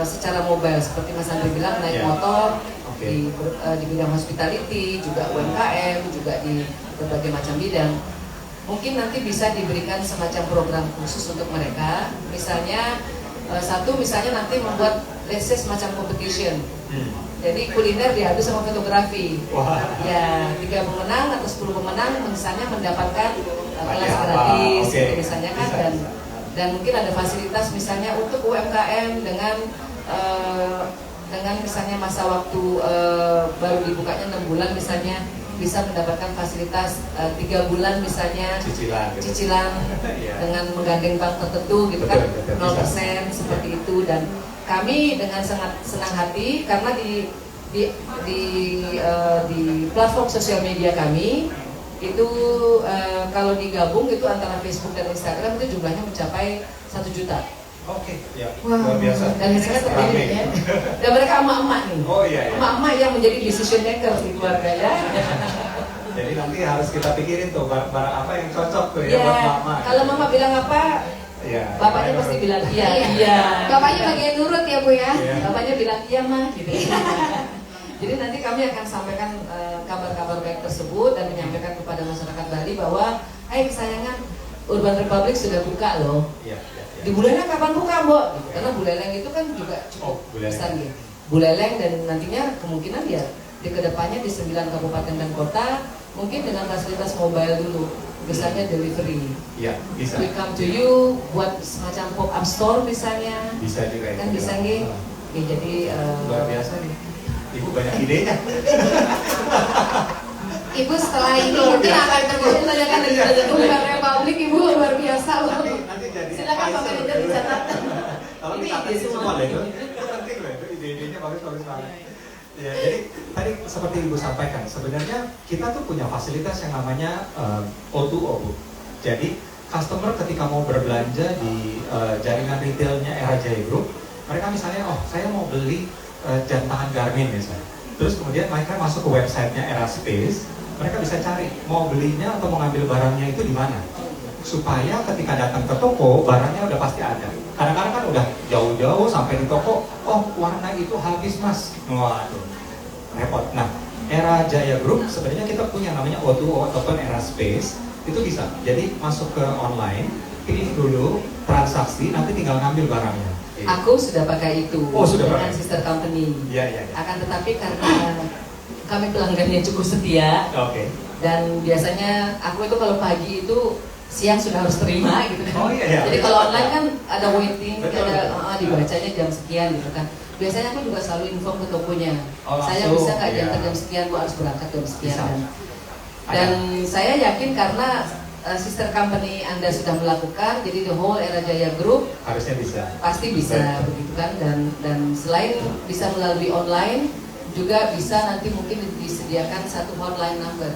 secara mobile seperti Mas Andre bilang, naik Yeah. motor Oke. di bidang hospitality, juga UMKM, juga di berbagai macam bidang. Mungkin nanti bisa diberikan semacam program khusus untuk mereka, misalnya satu misalnya nanti membuat let's say semacam competition. Jadi kuliner diadu sama fotografi. Wah. Ya, 3 pemenang atau 10 pemenang misalnya mendapatkan kelas Apa? gratis, Oke. gitu misalnya kan, Bisa. dan mungkin ada fasilitas misalnya untuk UMKM dengan misalnya masa waktu baru dibukanya 6 bulan misalnya bisa mendapatkan fasilitas 3 bulan misalnya Cicilan. Gitu. cicilan Iya. dengan menggandeng bank tertentu gitu Betul, kan, betul, 0% seperti itu. Dan kami dengan sangat senang hati karena di platform sosial media kami itu kalau digabung itu antara Facebook dan Instagram itu jumlahnya mencapai 1 juta. Oke. Ya. Luar biasa. Dan mereka terdiri ya. Dan mereka emak-emak nih. Oh iya, iya. Emak-emak yang menjadi decision maker di keluarga ya. Jadi nanti harus kita pikirin tuh barang apa yang cocok tuh ya Ya, buat mama. kalau mama bilang apa, Iya. bapaknya pasti bilang iya, Iya. iya. Bapaknya bagian nurut ya Bu ya. Iya. Bapaknya bilang iya mah gitu. Jadi nanti kami akan sampaikan kabar-kabar baik tersebut dan menyampaikan kepada masyarakat Bali bahwa, hai kesayangan, Urban Republic sudah buka loh. Iya, iya, iya. Di Buleleng kapan buka, Mbok? Gitu. Karena Buleleng itu kan juga cukup Buleleng. besar gitu. Buleleng dan nantinya kemungkinan ya di kedepannya di 9 kabupaten dan kota mungkin dengan fasilitas mobile dulu, misalnya delivery. Iya, bisa. We come to you buat semacam pop up store misalnya. Bisa juga itu. Kan bisa nggih. Ya, jadi Luar biasa nih. Ibu banyak idenya. Ibu setelah ini mungkin akan terjadi tanyakan dari Urban Republic. Ibu luar biasa loh. Nanti jadi Silakan Pak advisor. Manajer dicatat. Kalau Ini dicatat ide semua semua. deh, itu penting loh, itu ide-idenya bagus-bagus banget. Ya, jadi tadi seperti Ibu sampaikan, sebenarnya kita tuh punya fasilitas yang namanya O2O, Bu. Jadi customer ketika mau berbelanja di jaringan retailnya Era Jaya Group, mereka misalnya, oh saya mau beli jam tangan Garmin misalnya. Terus kemudian mereka masuk ke websitenya Era Space, mereka bisa cari mau belinya atau mau ngambil barangnya itu di mana. Supaya ketika datang ke toko, barangnya udah pasti ada. Kadang-kadang kan udah jauh-jauh sampai di toko, oh warna itu habis mas. Waduh, repot. Nah, Era Jaya Group sebenarnya kita punya namanya O2O ataupun Era Space. Itu bisa, jadi masuk ke online, pilih dulu transaksi, nanti tinggal ngambil barangnya. aku sudah pakai itu Oh, sudah dengan pakai. sister company. Iya, iya, iya. Akan tetapi karena kami pelanggannya cukup setia, Oke. dan biasanya aku itu kalau pagi itu siang sudah harus terima gitu kan. Oh, iya, iya. Jadi kalau online kan ada waiting, Betul, ada betul. dibacanya jam sekian gitu kan. Biasanya aku juga selalu inform ke tokonya. Oh, Saya langsung, bisa nggak iya. diantar jam sekian, Bu harus berangkat jam sekian. Bisa. Dan saya yakin karena sister company Anda sudah melakukan, jadi the whole Era Jaya Group Harusnya bisa. pasti bisa begitu kan. Dan selain bisa melalui online, juga bisa nanti mungkin disediakan satu hotline number.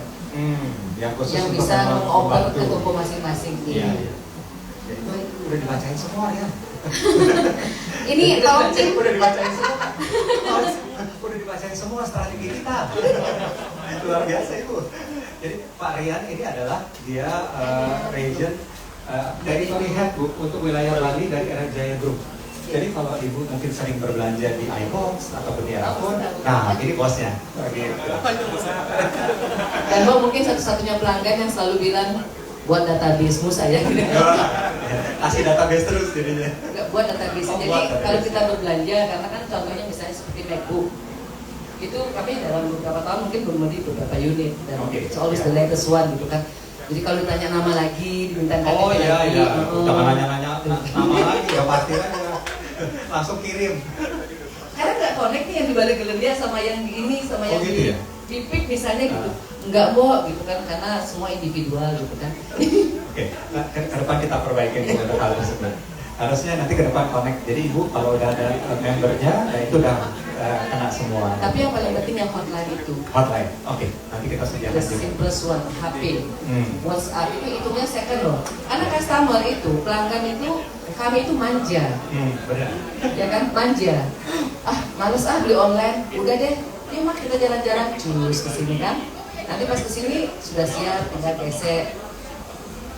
Yang khusus yang untuk bisa mengoper membantu. ke toko masing-masing. Iya, iya. Jadi itu udah dibacain semua ya. Ini tolong tim. Udah dibacain semua. Udah dibacain semua strategi kita. Luar biasa itu. Jadi Pak Rian ini adalah dia region dari Melihat Bu untuk wilayah Bali dari Era Jaya Group. Jadi kalau Ibu mungkin sering berbelanja di iBox ataupun di apapun, nah ini bosnya. Gitu. Dan Mbak mungkin satu-satunya pelanggan yang selalu bilang buat databasemu saya. Kasih database terus jadinya. Nggak buat database. Oh, Jadi buat database. kalau kita berbelanja, karena kan contohnya misalnya seperti MacBook, itu kami dalam beberapa tahun mungkin membeli beberapa unit dan Oke, it's always ya. the latest one gitu kan. Jadi kalau ditanya nama lagi, diminta Oh KTP iya lagi, iya, jangan nanya-nanya nama lagi ya parkir aja. Langsung kirim. Karena nggak connect nih yang di Balegelendia sama yang di ini sama yang gitu di ya? Pipik misalnya gitu. Nggak mau gitu kan, karena semua individual gitu kan. Oke, nah, ke depan kita perbaiki untuk hal tersebut. Harusnya nanti ke depan connect. Jadi Ibu kalau udah ada membernya, nah itu udah kena semua. Tapi yang paling penting yang hotline itu. Hotline. Oke, nanti kita The sediakan juga. simplest one, HP. WhatsApp itu hitungnya second loh. Karena customer itu, pelanggan itu, kami itu manja. Benar. Ya kan, manja. Ah, males beli online. Udah deh, yuk mak kita jalan-jalan cus ke sini kan. Nanti pas ke sini sudah siap, tinggal gesek.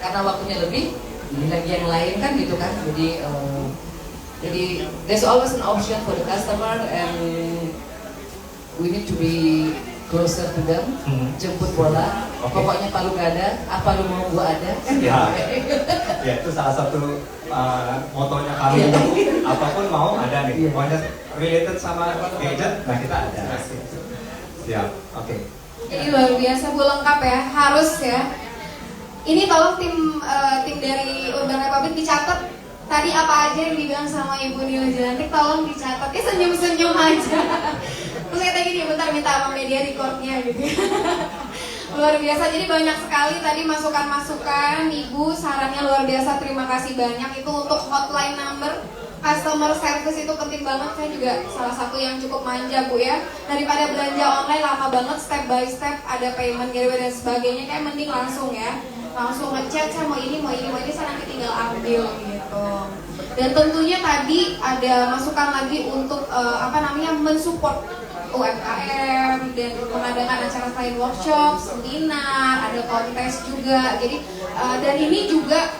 Karena waktunya lebih, beli lagi yang lain kan gitu kan. Jadi there's always an option for the customer and we need to be closer to them. Jemput bola, pokoknya palu gak ada, apa lu mau gua ada. Ya, ya itu salah satu motonya kami. Apapun mau ada nih. Iya. Pokoknya related sama gadget, nah kita ada. Siap. Oke. Jadi luar biasa Bu, lengkap ya, harus ya. Ini tolong tim dari Urban Republic dicatat tadi apa aja yang dibilang sama Ibu Nila Jelantik, tolong dicatat. Ya senyum-senyum aja. Terus kayak gini, bentar minta sama media recordnya gitu. Luar biasa, jadi banyak sekali tadi masukan-masukan Ibu, sarannya luar biasa, terima kasih banyak. Itu untuk hotline number, customer service itu penting banget. Saya juga salah satu yang cukup manja Bu ya. Daripada belanja online lama banget, step by step, ada payment gateway dan sebagainya, kayak mending langsung ya. Langsung ngechat, saya mau ini, saya nanti tinggal ambil gitu. Dan tentunya tadi ada masukan lagi untuk mensupport UMKM dan mengadakan acara selain workshop, seminar, ada kontes juga. Jadi dan ini juga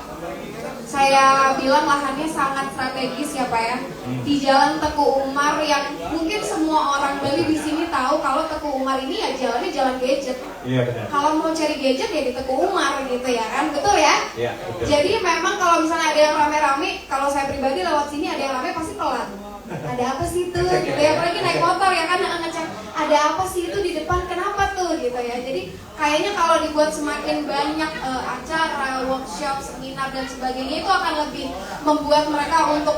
saya bilang lahannya sangat strategis ya Pak ya. Di Jalan Teguh Umar yang mungkin semua orang Bali di sini tahu kalau Teguh Umar ini ya jalannya jalan gadget. Iya benar. Kalau mau cari gadget ya di Teguh Umar gitu ya kan, betul ya? Iya betul. Jadi memang kalau misalnya ada yang rame-rame, kalau saya pribadi lewat sini ada yang rame pasti telat. Ada apa sih itu? Gitu ya, apalagi naik motor ya kan ngecek ada apa sih itu di depan, kenapa tuh gitu ya. Jadi kayaknya kalau dibuat semakin banyak acara, workshop, seminar dan sebagainya itu akan lebih membuat mereka untuk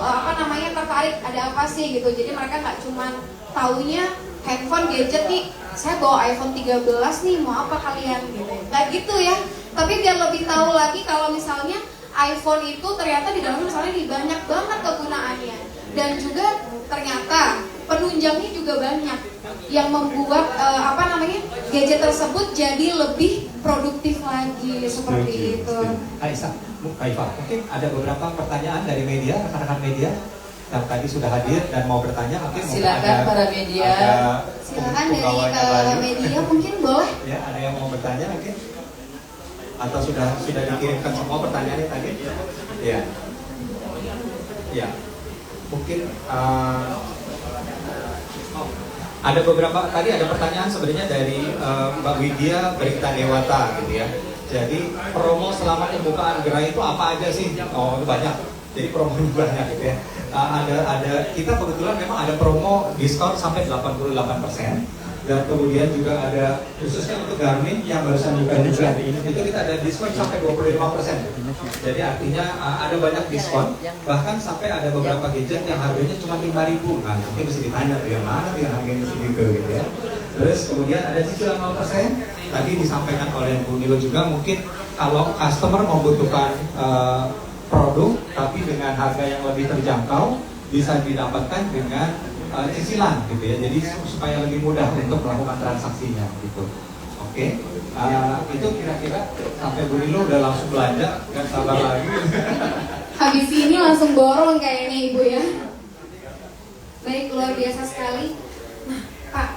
tertarik ada apa sih gitu. Jadi mereka nggak cuma taunya handphone gadget nih, saya bawa iPhone 13 nih, mau apa kalian gitu. Nggak gitu ya. Tapi biar lebih tahu lagi kalau misalnya iPhone itu ternyata di dalamnya misalnya banyak banget kegunaannya. Dan juga ternyata penunjangnya juga banyak yang membuat gadget tersebut jadi lebih produktif lagi seperti itu. Aisyah, Kaifa, mungkin ada beberapa pertanyaan dari media, rekan-rekan media yang tadi sudah hadir dan mau bertanya. Mungkin Silakan ada, para media. Silakan dari pegawainya Bayu. media mungkin boleh. Ya, ada yang mau bertanya mungkin? Atau sudah dikirimkan semua pertanyaannya tadi? Ya. Ya. Mungkin ada beberapa tadi ada pertanyaan sebenarnya dari Mbak Widya Berita Dewata gitu ya. Jadi promo selama pembukaan gerai itu apa aja sih? Oh banyak. Jadi promonya banyak gitu ya. Ada kita kebetulan memang ada promo diskon sampai 88%. Dan kemudian juga ada khususnya untuk Garmin yang barusan juga itu kita ada diskon sampai 25%. Jadi artinya ada banyak diskon, bahkan sampai ada beberapa gadget yang harganya cuma 5.000. Nah, mungkin mesti ditanya tuh yang mana tuh yang harganya segitu gitu ya. Terus kemudian ada cicilan 0%. Tadi disampaikan oleh Bu Nilo juga, mungkin kalau customer membutuhkan produk tapi dengan harga yang lebih terjangkau bisa didapatkan dengan cicilan gitu ya, jadi supaya lebih mudah untuk melakukan transaksinya gitu. Oke. Itu kira-kira sampai Bu Nilo udah langsung belanja, nggak sabar lagi. Habis ini langsung borong kayaknya Ibu ya. Baik, luar biasa sekali. Nah, Pak,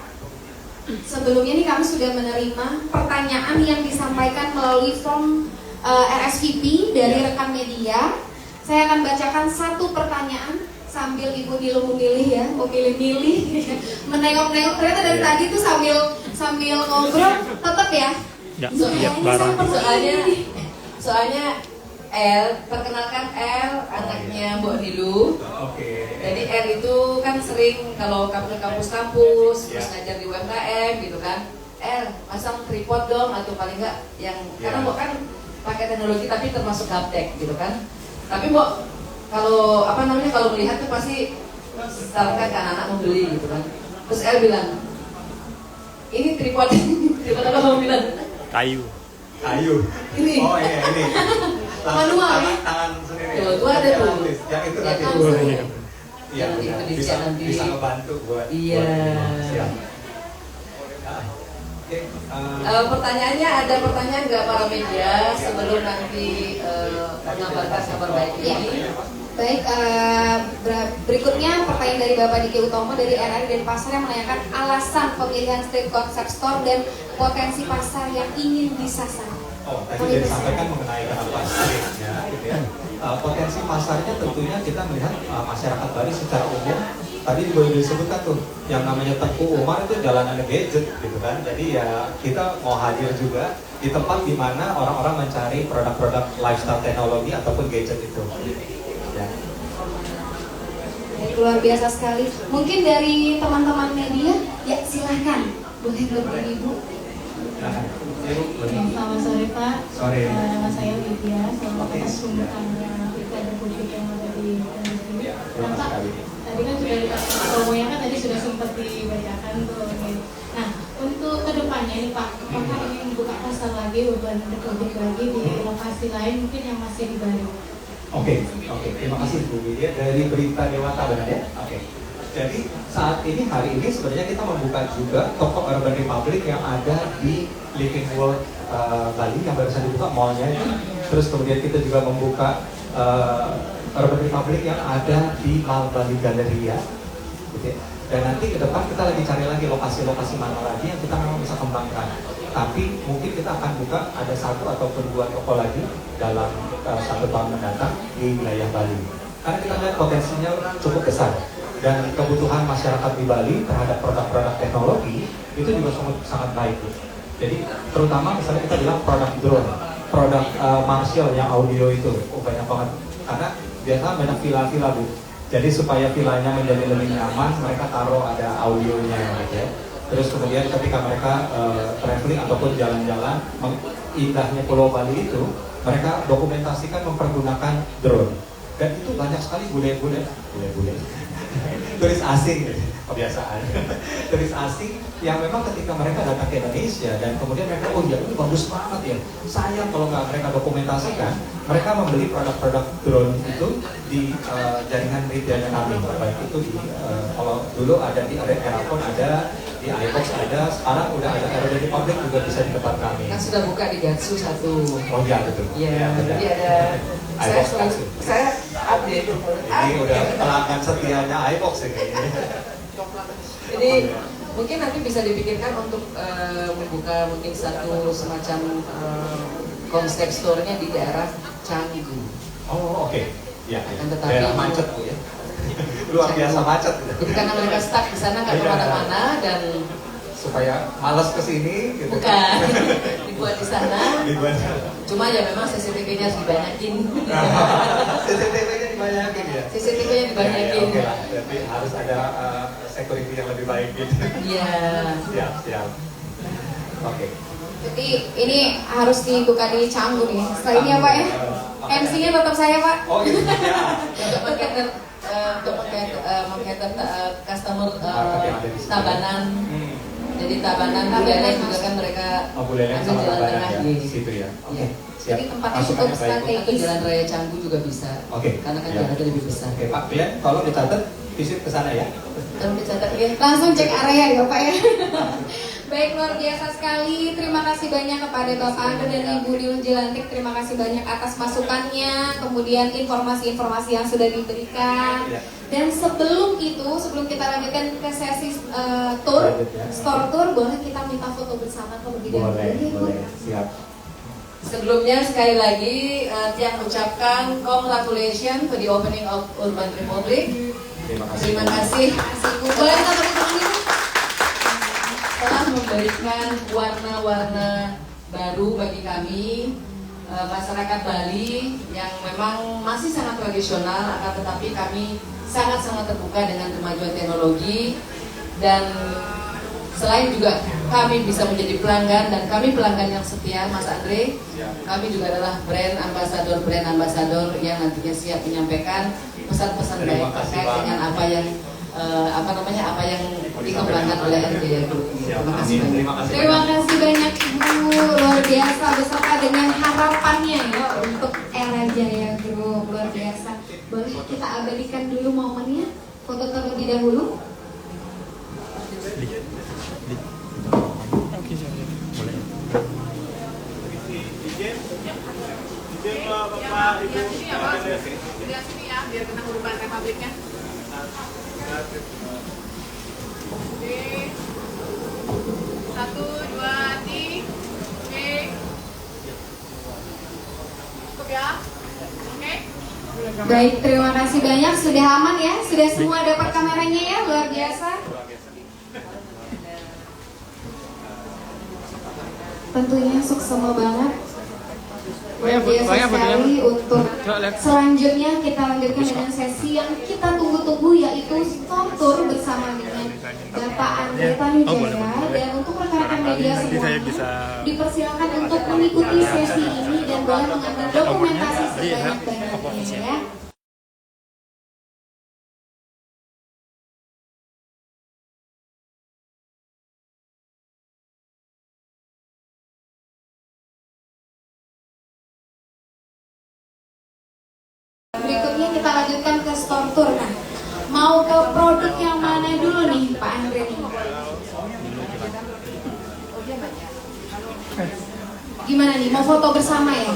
sebelumnya nih kami sudah menerima pertanyaan yang disampaikan melalui form RSVP dari rekan media. Saya akan bacakan satu pertanyaan sambil Ibu Nilo memilih ya, memilih-milih, menengok-nengok. Ternyata dari tadi tuh sambil ngobrol, tetap ya. Soalnya perkenalkan anaknya Mbok Nilu. Oke. Jadi itu kan sering kalau kamu ke kampus-kampus, terus ngajar di UMKM gitu kan. Pasang tripod dong atau paling enggak yang karena Mbok kan pakai teknologi tapi termasuk gaptek gitu kan. Tapi Mbok kalau kalau melihat tuh pasti sarankan ke anak-anak membeli gitu kan. Terus bilang, ini tripod apa kamu bilang? Kayu. Ini. Oh iya ini. Manual ya? Tangan sendiri. Tuh ada tuh. Yang itu Ya, nanti kan, dulu. tuh. Iya, Yang itu di bisa nanti. bisa ngebantu buat. Iya. Siap. Oke. Pertanyaannya ada pertanyaan nggak para media sebelum nanti mengabarkan kabar baik ini? Baik, berikutnya pertanyaan dari Bapak Diki Utomo dari RRI dan Pasar yang menanyakan alasan pemilihan street concept store dan potensi pasar yang ingin disasar. Oh, tadi sudah disampaikan mengenai kenapa streetnya, gitu ya. Potensi pasarnya tentunya kita melihat masyarakat Bali secara umum. Tadi juga sudah disebutkan tuh, yang namanya Tengku Umar itu jalanannya gadget, gitu kan. Jadi ya kita mau hadir juga di tempat di mana orang-orang mencari produk-produk lifestyle teknologi ataupun gadget itu. Ya. Luar biasa sekali. Mungkin dari teman-teman media, ya silahkan. Boleh berbagi Ibu. Selamat sore Pak. Sore. Nama saya Widya, selamat atas pembukaannya Afrika dan Putri yang ada di sini. Ya, terima Pak, kasih. tadi kan sudah promonya kan tadi sudah sempat dibacakan tuh. Nah, untuk kedepannya nih Pak, apakah ingin membuka pasar lagi, urban republik lagi di lokasi lain mungkin yang masih di Bali? Oke, terima kasih Bu Widya dari Berita Dewata benar ya? Oke. Jadi saat ini hari ini sebenarnya kita membuka juga toko Urban Republic yang ada di Living World Bali yang barusan dibuka mallnya itu. Terus kemudian kita juga membuka Urban Republic yang ada di Mall Bali Galleria, gitu ya. Dan nanti ke depan kita lagi cari lagi lokasi-lokasi mana lagi yang kita memang bisa kembangkan. Tapi mungkin kita akan buka ada satu ataupun dua toko lagi dalam 1 tahun mendatang di wilayah Bali. Karena kita lihat potensinya cukup besar dan kebutuhan masyarakat di Bali terhadap produk-produk teknologi itu juga sangat baik. Jadi terutama misalnya kita bilang produk drone, produk Marshall yang audio itu banyak banget. Karena biasa banyak villa-villa Bu. Jadi supaya villanya menjadi lebih nyaman, mereka taruh ada audionya gitu ya. Terus kemudian ketika mereka traveling ataupun jalan-jalan, indahnya Pulau Bali itu, mereka dokumentasikan mempergunakan drone. Dan itu banyak sekali bule-bule turis asing, kebiasaan turis asing yang memang ketika mereka datang ke Indonesia dan kemudian mereka, oh ya ini bagus banget ya, sayang kalau nggak mereka dokumentasikan. Mereka membeli produk-produk drone itu di jaringan retailnya kami, baik itu di kalau dulu ada di Erapon, ada di iBox, ada sekarang udah ada Urban Republic juga bisa di tempat kami. Kan sudah buka di Gatsu 1. Oh iya betul. Iya, jadi ada iBox saya update. Ini udah pelanggan setianya iBox ya kayaknya. Jadi mungkin nanti bisa dipikirkan untuk membuka mungkin satu semacam konsep store-nya di daerah Canggu. Oh oke. Ya, Tetapi daerah macet Bu ya. Luar biasa macet. Jadi karena mereka stuck di sana nggak kemana-mana dan supaya malas kesini gitu. bukan dibuat di sana. Dibuat. Cuma ya memang CCTV-nya harus dibanyakin. CCTV-nya dibanyakin ya. CCTV-nya dibanyakin. Ya, oke lah. Berarti harus ada security yang lebih baik gitu. Iya. Siap. Oke. Jadi ini harus dibuka di Canggu nih. Setelah ini ya Pak ya. MC-nya tetap saya Pak. Oh gitu ya. Untuk mengcater customer Market yang ada di situ. Tabanan. Jadi Tabanan Buleleng juga kan mereka Buleleng ambil sama jalan Tabanan tengah ya. di Situ ya. Iya. Siap. Jadi tempatnya Masukannya cukup baik, Bu. strategis. Atau Jalan Raya Canggu juga bisa. Oke. Karena kan Ya. jalannya lebih besar. Oke Pak, Bian tolong dicatat visit ke sana ya. Dan dicatat ya. Langsung cek area ya Pak ya. Baik, luar biasa sekali. Terima kasih banyak kepada Bapak Andre dan Ibu Niun Jelantik. Terima kasih banyak atas masukannya, kemudian informasi-informasi yang sudah diberikan. Dan sebelum itu, sebelum kita lanjutkan ke sesi store tour, boleh kita minta foto bersama terlebih dahulu? Boleh, siap. Sebelumnya sekali lagi Tiang ucapkan congratulations to the opening of Urban Republic. Terima kasih. Boleh kita tepuk tangan dulu? Telah memberikan warna-warna baru bagi kami masyarakat Bali yang memang masih sangat tradisional, akan tetapi kami sangat-sangat terbuka dengan kemajuan teknologi. Dan selain juga kami bisa menjadi pelanggan, dan kami pelanggan yang setia, Mas Andre. Kami juga adalah brand ambassador yang nantinya siap menyampaikan pesan-pesan baik terkait dengan apa yang dikembangkan oleh RJaya Group. Terima kasih banyak. Terima kasih banyak Ibu, luar biasa beserta dengan harapannya ya untuk Era Jaya Group, luar biasa. Boleh kita abadikan dulu momennya, foto terlebih dahulu. Bapak, Ibu. Lihat sini ya, biar kita Urban Republiknya. Oke. 1, 2, 3. Oke. Cukup ya? Oke. Baik, terima kasih banyak. Sudah aman ya? Sudah semua dapat kameranya ya? Luar biasa. Tentunya suksema banget. Luar biasa sekali. Untuk selanjutnya kita lanjutkan dengan sesi yang kita tunggu-tunggu, yaitu store tour bersama dengan Bapak Andre Tanujaya. Dan untuk rekan-rekan media semuanya dipersilakan untuk mengikuti sesi ini dan boleh mengambil dokumentasi sebanyak-banyaknya ya. Berikutnya kita lanjutkan ke store tour. Nah, mau ke produk yang mana dulu nih Pak Andre nih? Gimana nih, mau foto bersama ya?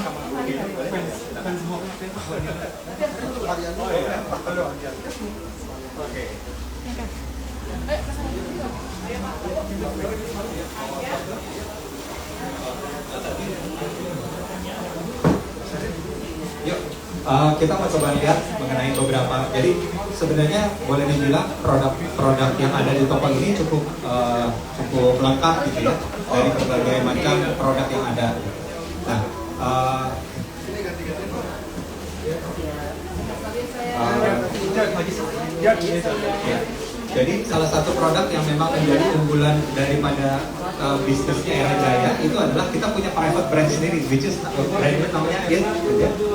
Yuk, kita mau coba lihat mengenai beberapa. Jadi sebenarnya boleh dibilang produk-produk yang ada di toko ini cukup lengkap gitu ya, dari berbagai macam produk yang ada. Nah, jadi salah satu produk yang memang menjadi unggulan daripada bisnisnya Era Jaya itu adalah kita punya private brand sendiri, which is brand namanya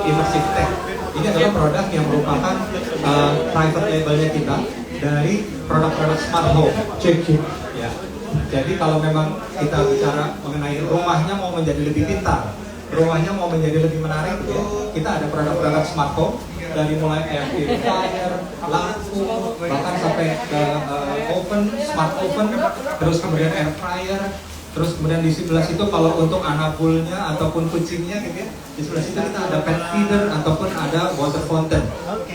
Immersive Tech. Ini adalah produk yang merupakan private labelnya kita dari produk-produk smart home. Ya. Jadi kalau memang kita bicara mengenai rumahnya mau menjadi lebih pintar, rumahnya mau menjadi lebih menarik, ya, kita ada produk-produk smart home dari mulai air purifier, lampu, bahkan sampai ke oven, smart oven, terus kemudian air fryer, terus kemudian di sebelah situ kalau untuk anabulnya ataupun kucingnya gitu ya, di sebelah situ kita ada pet feeder ataupun ada water fountain.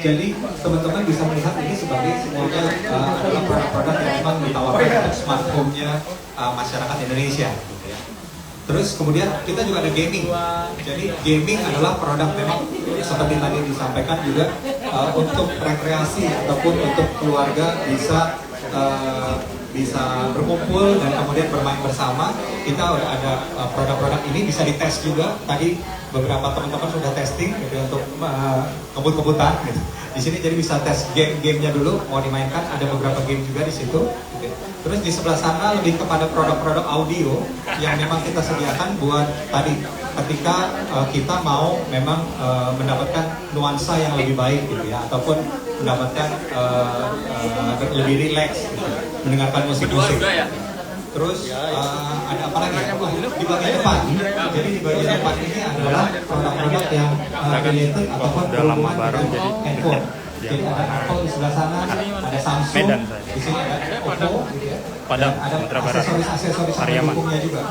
Jadi teman-teman bisa melihat ini sebagai semuanya adalah produk-produk yang memang ditawarkan untuk smart home-nya masyarakat Indonesia. Terus kemudian kita juga ada gaming. Jadi gaming adalah produk memang seperti tadi disampaikan juga untuk rekreasi ataupun untuk keluarga bisa berkumpul dan kemudian bermain bersama. Kita udah ada produk-produk ini bisa dites juga. Tadi beberapa teman-teman sudah testing gitu, untuk kebut-kebutan gitu. Di sini jadi bisa tes game-gamenya dulu mau dimainkan. Ada beberapa game juga di situ. Gitu. Terus di sebelah sana lebih kepada produk-produk audio yang memang kita sediakan buat tadi ketika kita mau memang mendapatkan nuansa yang lebih baik gitu ya, ataupun mendapatkan lebih rileks gitu, mendengarkan musik-musik. Terus ada apa lagi? Di bagian depan. Jadi di bagian depan ini adalah produk-produk yang related ataupun berhubungan dengan handphone. Jadi ada Apple di sebelah sana, ada Samsung, Medan, di sini ada Oppo, gitu ya. Padang, Dan ada Sumatera Barat. aksesoris Pariaman. pendukungnya juga.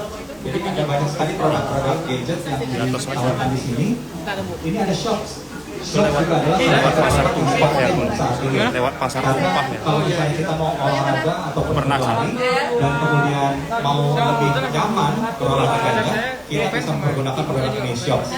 Jadi ada banyak sekali produk-produk gadget yang ditawarkan di sini. Ini ada Shops. Shops juga adalah Lewat pasar produk tumpah ya, yang Bun. saat ini. Lewat pasar Karena tumpah ya. kalau misalnya kita mau olahraga ataupun Pernah kan? berlari dan kemudian mau lebih nyaman berolahraganya, kita bisa menggunakan produk ini Shops.